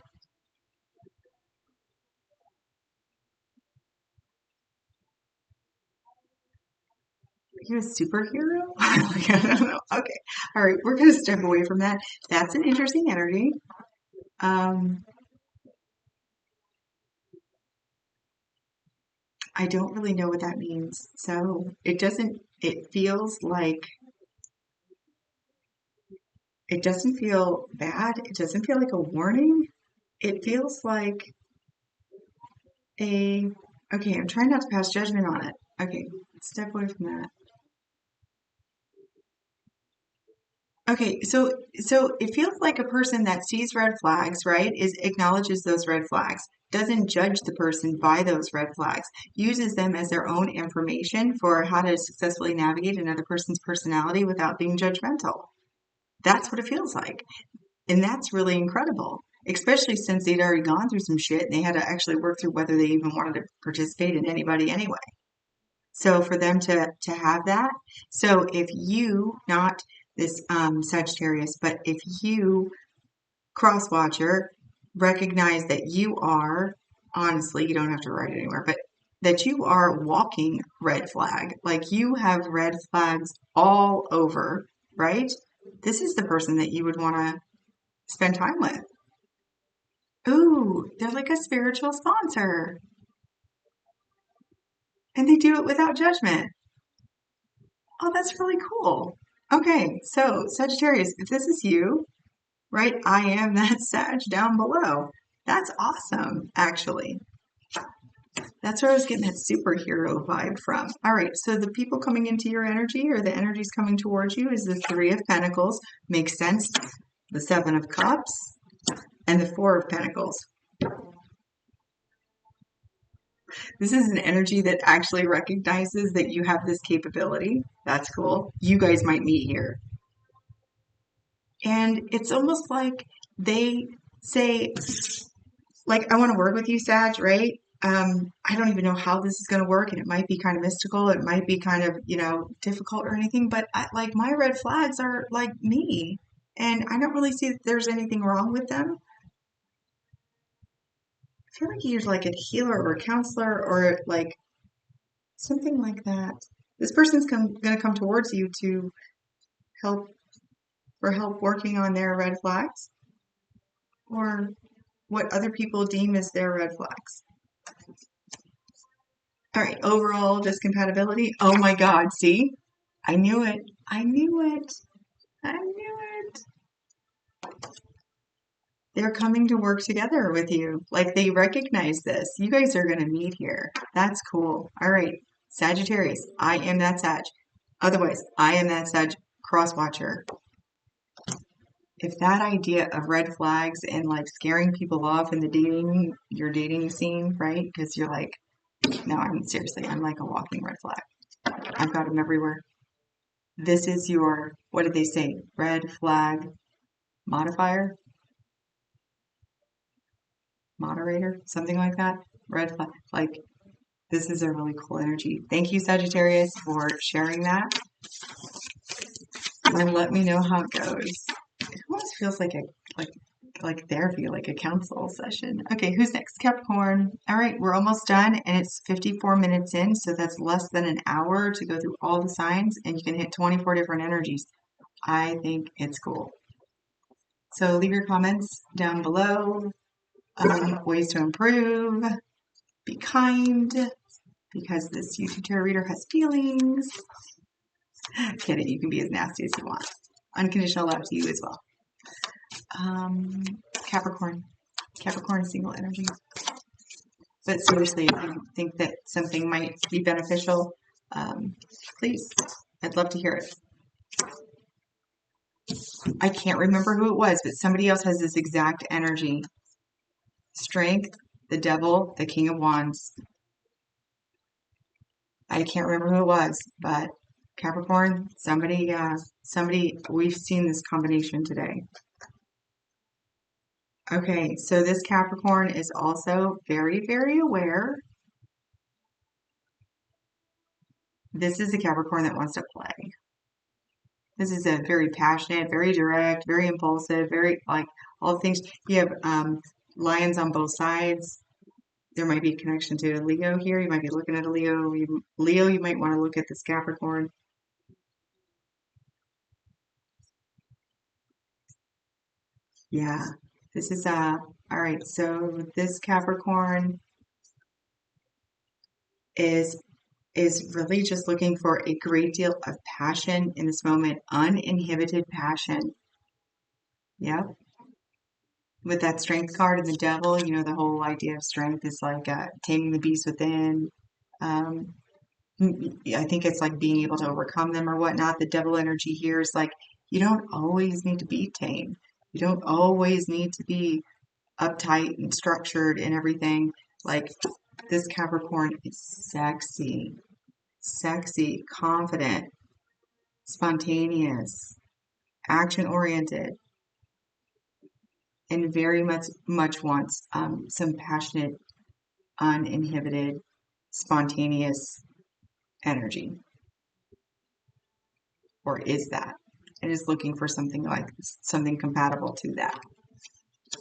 You're a superhero? Like, I don't know. Okay. All right. We're going to step away from that. That's an interesting energy. Um, I don't really know what that means. So it feels like, it doesn't feel bad. It doesn't feel like a warning. It feels like a, okay, I'm trying not to pass judgment on it. Okay. Step away from that. Okay, so it feels like a person that sees red flags, right, is acknowledges those red flags, doesn't judge the person by those red flags, uses them as their own information for how to successfully navigate another person's personality without being judgmental. That's what it feels like. And that's really incredible, especially since they'd already gone through some shit and they had to actually work through whether they even wanted to participate in anybody anyway. So for them to have that, so if you, not this Sagittarius, but if you, cross watcher, recognize that you are, honestly, you don't have to write it anywhere, but that you are walking red flag, like you have red flags all over, right? This is the person that you would want to spend time with. Ooh, they're like a spiritual sponsor, and they do it without judgment. Oh, that's really cool. Okay, so Sagittarius, if this is you, right, I am that Sag down below. That's awesome, actually. That's where I was getting that superhero vibe from. All right, so the people coming into your energy or the energies coming towards you is the Three of Pentacles. Makes sense. The Seven of Cups and the Four of Pentacles. This is an energy that actually recognizes that you have this capability. That's cool. You guys might meet here. And it's almost like they say, like, I want to work with you, Sag, right? I don't even know how this is going to work, and it might be kind of mystical. It might be kind of, difficult or anything, but like my red flags are like me, and I don't really see that there's anything wrong with them. I feel like you're like a healer or a counselor or like something like that. This person's going to come towards you to help for help working on their red flags or what other people deem as their red flags. All right, overall discompatibility. Oh my God, see? I knew it. I knew it. I knew it. They're coming to work together with you. Like they recognize this. You guys are going to meet here. That's cool. All right, Sagittarius, I am that Sag. Otherwise, I am that Sag cross watcher. If that idea of red flags and like scaring people off in your dating scene, right? Because you're like, no, I'm like a walking red flag. I've got them everywhere. This is your, what did they say? Red flag modifier, moderator, something like that. Red flag, like this is a really cool energy. Thank you, Sagittarius, for sharing that. And let me know how it goes. It almost feels like like therapy, like a counsel session. Okay, who's next? Capricorn. All right, we're almost done and it's 54 minutes in, so that's less than an hour to go through all the signs and you can hit 24 different energies. I think it's cool. So leave your comments down below. Ways to improve. Be kind because this YouTube tarot reader has feelings. Get it, you can be as nasty as you want. Unconditional love to you as well. Um, Capricorn. Capricorn single energy. But seriously, if you think that something might be beneficial, please, I'd love to hear it. I can't remember who it was, but somebody else has this exact energy. Strength, the devil, the king of wands. I can't remember who it was, but Capricorn, somebody, we've seen this combination today. Okay, so this Capricorn is also very, very aware. This is a Capricorn that wants to play. This is a very passionate, very direct, very impulsive, very like all the things. You have lions on both sides. There might be a connection to a Leo here. You might be looking at a Leo. Leo, you might want to look at this Capricorn. Yeah, this is all right. So this Capricorn is really just looking for a great deal of passion in this moment, uninhibited passion. Yep. With that strength card and the devil, you know, the whole idea of strength is like taming the beast within. Um, I think it's like being able to overcome them or whatnot. The devil energy here is like, you don't always need to be tame. You don't always need to be uptight and structured and everything. Like this Capricorn is sexy, confident, spontaneous, action oriented, and very much wants some passionate, uninhibited, spontaneous energy. Or is that? And is looking for something like something compatible to that.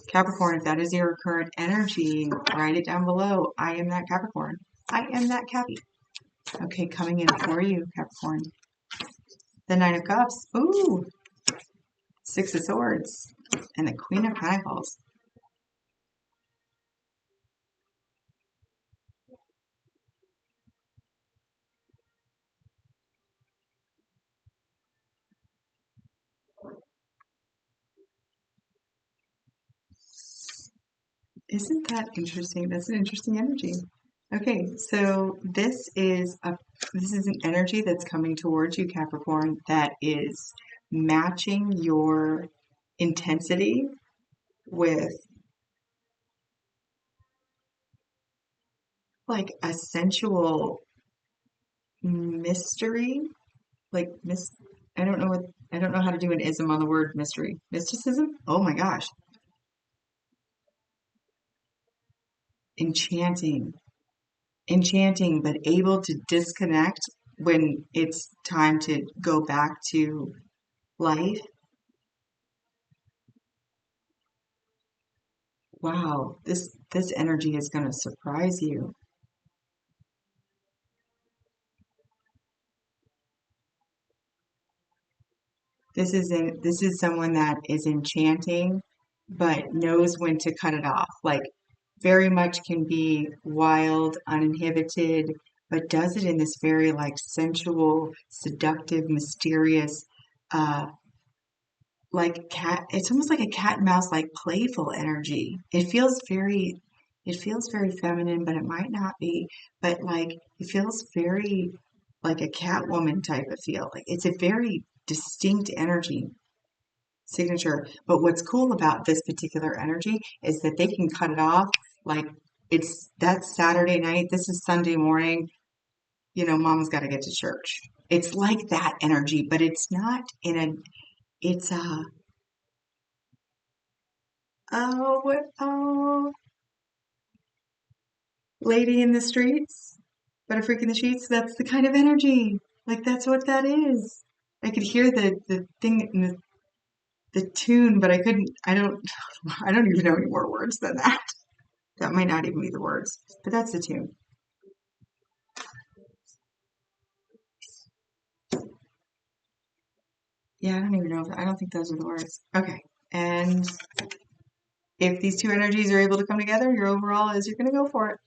Capricorn, if that is your current energy, write it down below. I am that Capricorn. I am that Cappy. Okay, coming in for you, Capricorn. The Nine of Cups. Ooh. Six of Swords. And the Queen of Pentacles. Isn't that interesting? That's an interesting energy. Okay, so this is an energy that's coming towards you, Capricorn, that is matching your intensity with like a sensual mystery, like I don't know how to do an ism on the word mystery. Mysticism? Oh my gosh. Enchanting. Enchanting, but able to disconnect when it's time to go back to life. Wow, this energy is going to surprise you. This is someone that is enchanting, but knows when to cut it off. Like very much can be wild, uninhibited, but does it in this very like sensual, seductive, mysterious, uh, like cat. It's almost like a cat and mouse, like playful energy. It feels very feminine, but it might not be. But like it feels very like a Catwoman type of feel. Like it's a very distinct energy signature. But what's cool about this particular energy is that they can cut it off. Like it's that's Saturday night. This is Sunday morning. You know, mom's got to get to church. It's like that energy, but it's not in a. It's a oh, lady in the streets, but a freak in the sheets. That's the kind of energy. Like that's what that is. I could hear the thing in the tune, but I don't even know any more words than that. That might not even be the words, but that's the tune. Yeah, I don't even know I don't think those are the words. Okay. And if these two energies are able to come together, your overall is you're going to go for it.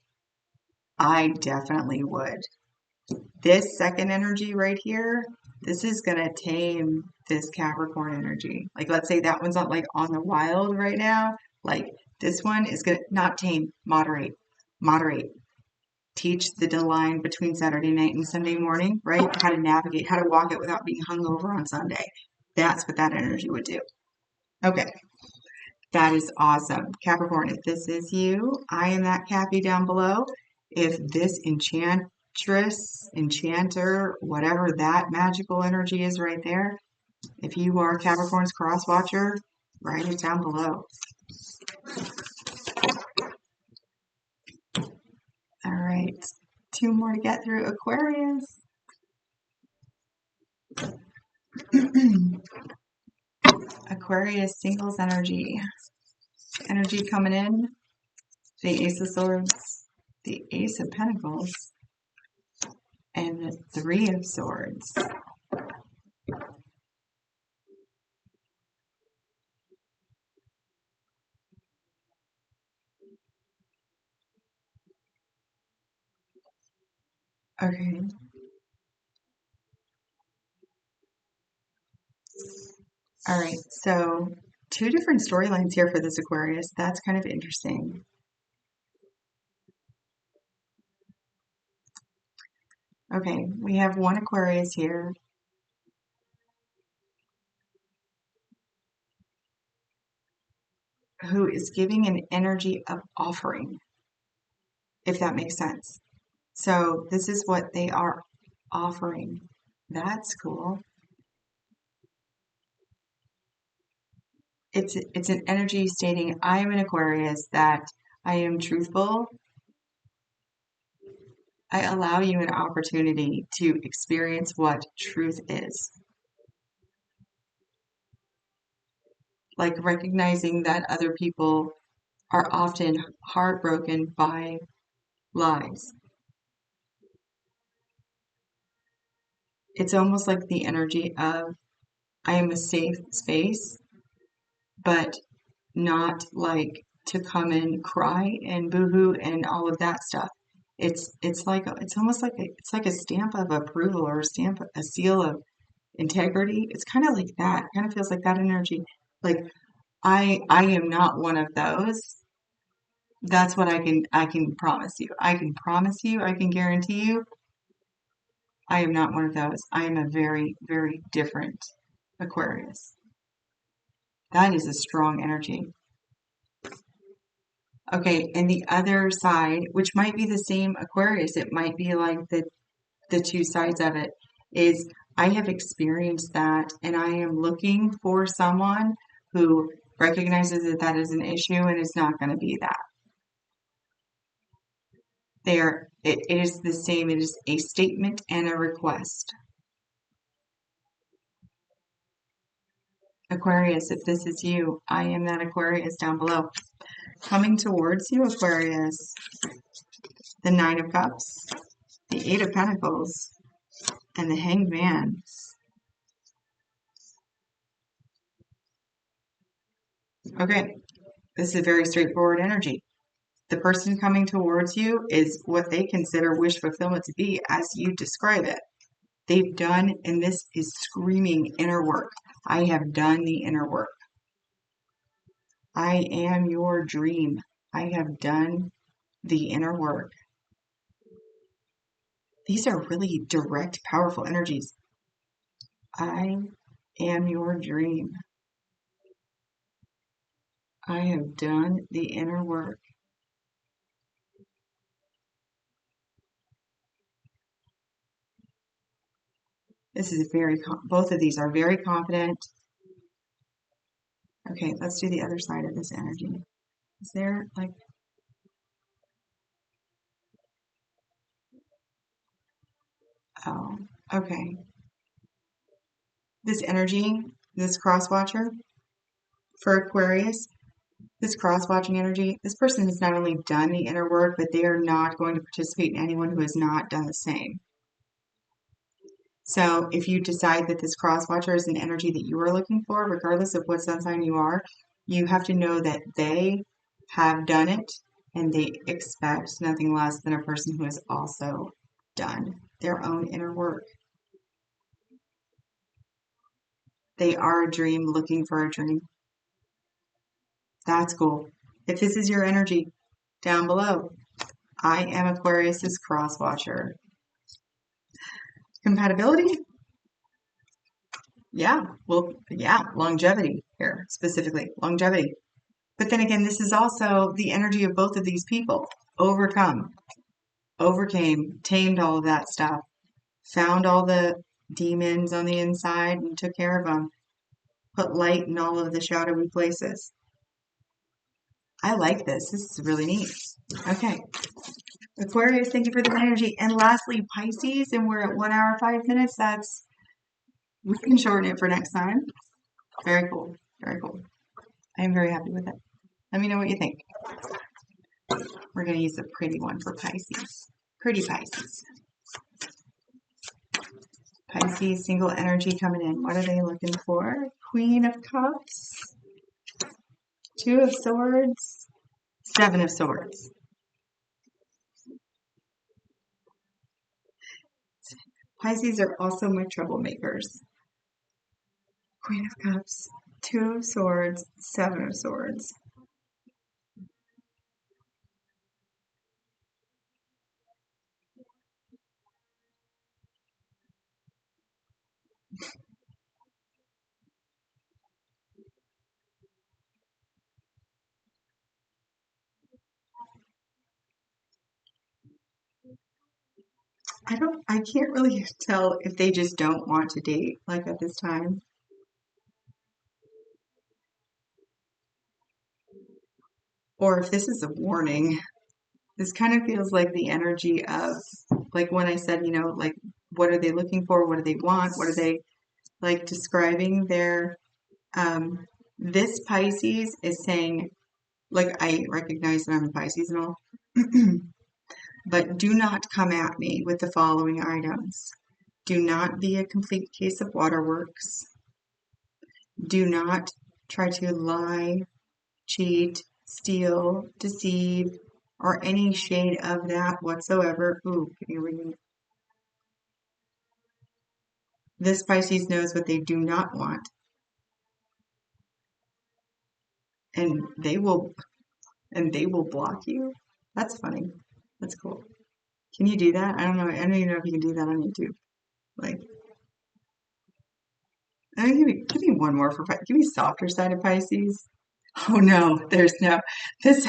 I definitely would. This second energy right here, this is going to tame this Capricorn energy. Like, let's say that one's not like on the wild right now. Like, this one is going to not tame, moderate, moderate. Teach the line between Saturday night and Sunday morning, right? How to navigate, how to walk it without being hungover on Sunday. That's what that energy would do. Okay. That is awesome. Capricorn, if this is you, I am that Cappy down below. If this enchantress, enchanter, whatever that magical energy is right there, if you are Capricorn's cross watcher, write it down below. All right. Two more to get through. Aquarius. Aquarius singles energy. Energy coming in. The Ace of Swords. The Ace of Pentacles. And the Three of Swords. Okay. All right. So two different storylines here for this Aquarius. That's kind of interesting. Okay. We have one Aquarius here who is giving an energy of offering, if that makes sense. So this is what they are offering. That's cool. It's an energy stating I am an Aquarius, that I am truthful. I allow you an opportunity to experience what truth is. Like recognizing that other people are often heartbroken by lies. It's almost like the energy of I am a safe space, but not like to come and cry and boohoo and all of that stuff. It's almost like it's like a stamp of approval or a seal of integrity. It's kind of like that. It kind of feels like that energy. Like I am not one of those. That's what I can promise you. I can promise you, I can guarantee you, I am not one of those. I am a very, very different Aquarius. That is a strong energy. Okay, and the other side, which might be the same Aquarius, it might be like the two sides of it, is I have experienced that and I am looking for someone who recognizes that that is an issue and is not going to be that. It is the same, it is a statement and a request. Aquarius, if this is you, I am that Aquarius down below. Coming towards you, Aquarius, the Nine of Cups, the Eight of Pentacles, and the Hanged Man. Okay, this is a very straightforward energy. The person coming towards you is what they consider wish fulfillment to be as you describe it. They've done, and this is screaming inner work. I have done the inner work. I am your dream. I have done the inner work. These are really direct, powerful energies. I am your dream. I have done the inner work. This is both of these are very confident. Okay, let's do the other side of this energy. Is there like, oh, okay. This energy, this cross watcher, For Aquarius, this cross-watching energy, this person has not only done the inner work, but they are not going to participate in anyone who has not done the same. So if you decide that this cross-watcher is an energy that you are looking for, regardless of what sun sign you are, you have to know that they have done it and they expect nothing less than a person who has also done their own inner work. They are a dream looking for a dream. That's cool. If this is your energy, down below, I am Aquarius's cross-watcher. Compatibility? Yeah, well, yeah, longevity here, specifically, longevity. But then again, this is also the energy of both of these people. Overcome, overcame, tamed all of that stuff, found all the demons on the inside and took care of them, put light in all of the shadowy places. I like this. This is really neat. Okay. Aquarius, thank you for the energy. And lastly, Pisces, and we're at 1 hour, 5 minutes. We can shorten it for next time. Very cool. Very cool. I am very happy with it. Let me know what you think. We're going to use a pretty one for Pisces. Pretty Pisces. Pisces, single energy coming in. What are they looking for? Queen of Cups, 2 of Swords, 7 of Swords. Pisces are also my troublemakers. Queen of Cups, 2 of Swords, 7 of Swords. I can't really tell if they just don't want to date, like at this time, or if this is a warning. This kind of feels like the energy of, like when I said, like, what are they looking for? What do they want? What are they, like, describing their, this Pisces is saying, like, I recognize that I'm a Pisces and all, but do not come at me with the following items. Do not be a complete case of waterworks. Do not try to lie, cheat, steal, deceive, or any shade of that whatsoever. Ooh, can you read? This Pisces knows what they do not want, and they will block you. That's funny. That's cool. Can you do that? I don't know. I don't even know if you can do that on YouTube. Like, give me one more for give me softer side of Pisces. Oh no, there's no this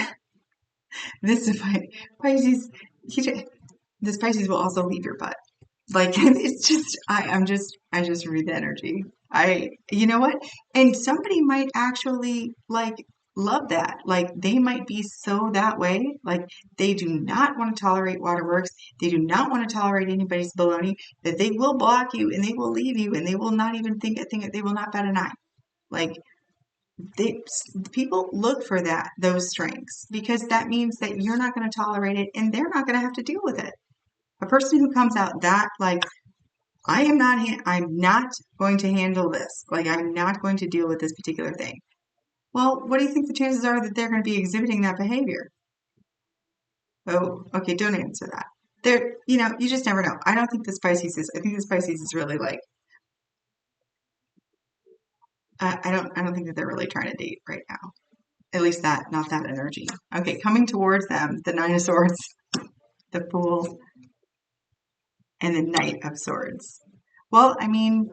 this Pisces. This Pisces will also leave your butt. Like it's just I just read the energy. You know what? And somebody might actually like love that. Like they might be so that way. Like they do not want to tolerate waterworks. They do not want to tolerate anybody's baloney. That they will block you and they will leave you and they will not even think a thing. They will not bat an eye. Like they people look for those strengths because that means that you're not going to tolerate it and they're not going to have to deal with it. A person who comes out that like I'm not going to handle this. Like I'm not going to deal with this particular thing. Well, what do you think the chances are that they're going to be exhibiting that behavior? Oh, okay, don't answer that. You just never know. I don't think this Pisces is. I think this Pisces is really like. I don't think that they're really trying to date right now. At least not that energy. Okay, coming towards them, the Nine of Swords, the Fool, and the Knight of Swords. Well, I mean,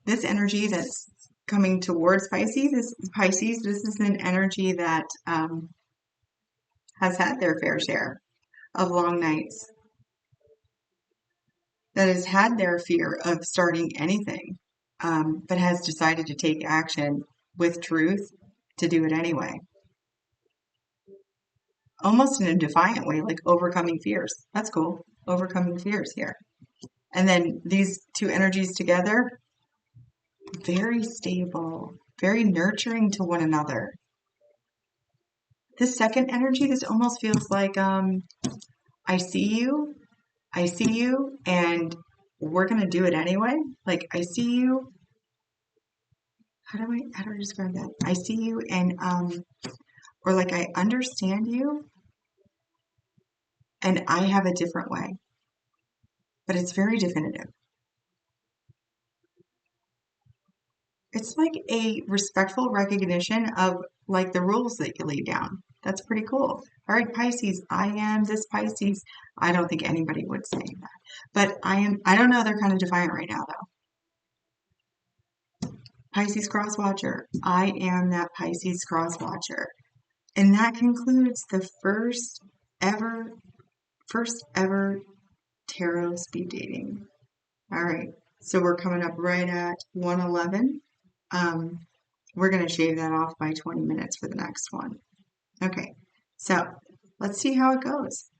this energy that's coming towards Pisces, this is an energy that has had their fair share of long nights, that has had their fear of starting anything, but has decided to take action with truth to do it anyway. Almost in a defiant way, like overcoming fears. That's cool. Overcoming fears here. And then these two energies together, very stable. very nurturing to one another. This second energy, this almost feels like I see you, and we're gonna do it anyway. Like I see you. How do I describe that? I see you, and or like I understand you, and I have a different way, but it's very definitive. It's like a respectful recognition of like the rules that you lay down. That's pretty cool. All right, Pisces, I am this Pisces. I don't think anybody would say that. But I don't know, they're kind of defiant right now though. Pisces cross watcher. I am that Pisces cross watcher. And that concludes the ever first ever tarot speed dating. All right. So we're coming up right at 111. Um, we're going to shave that off by 20 minutes for the next one. Okay. So let's see how it goes.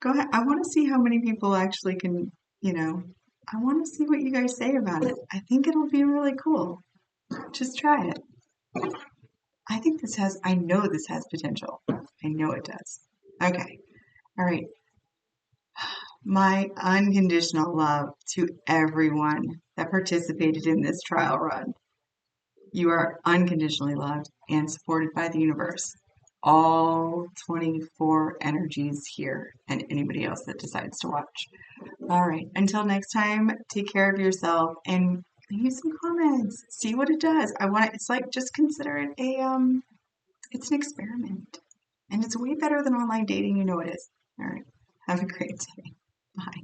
Go ahead. I want to see how many people actually can, I want to see what you guys say about it. I think it'll be really cool. Just try it. I know this has potential. I know it does. Okay. All right. My unconditional love to everyone that participated in this trial run. You are unconditionally loved and supported by the universe. All 24 energies here and anybody else that decides to watch. All right. Until next time, take care of yourself and leave some comments. See what it does. It's like just consider it it's an experiment. And it's way better than online dating, you know it is. All right. Have a great day. Bye.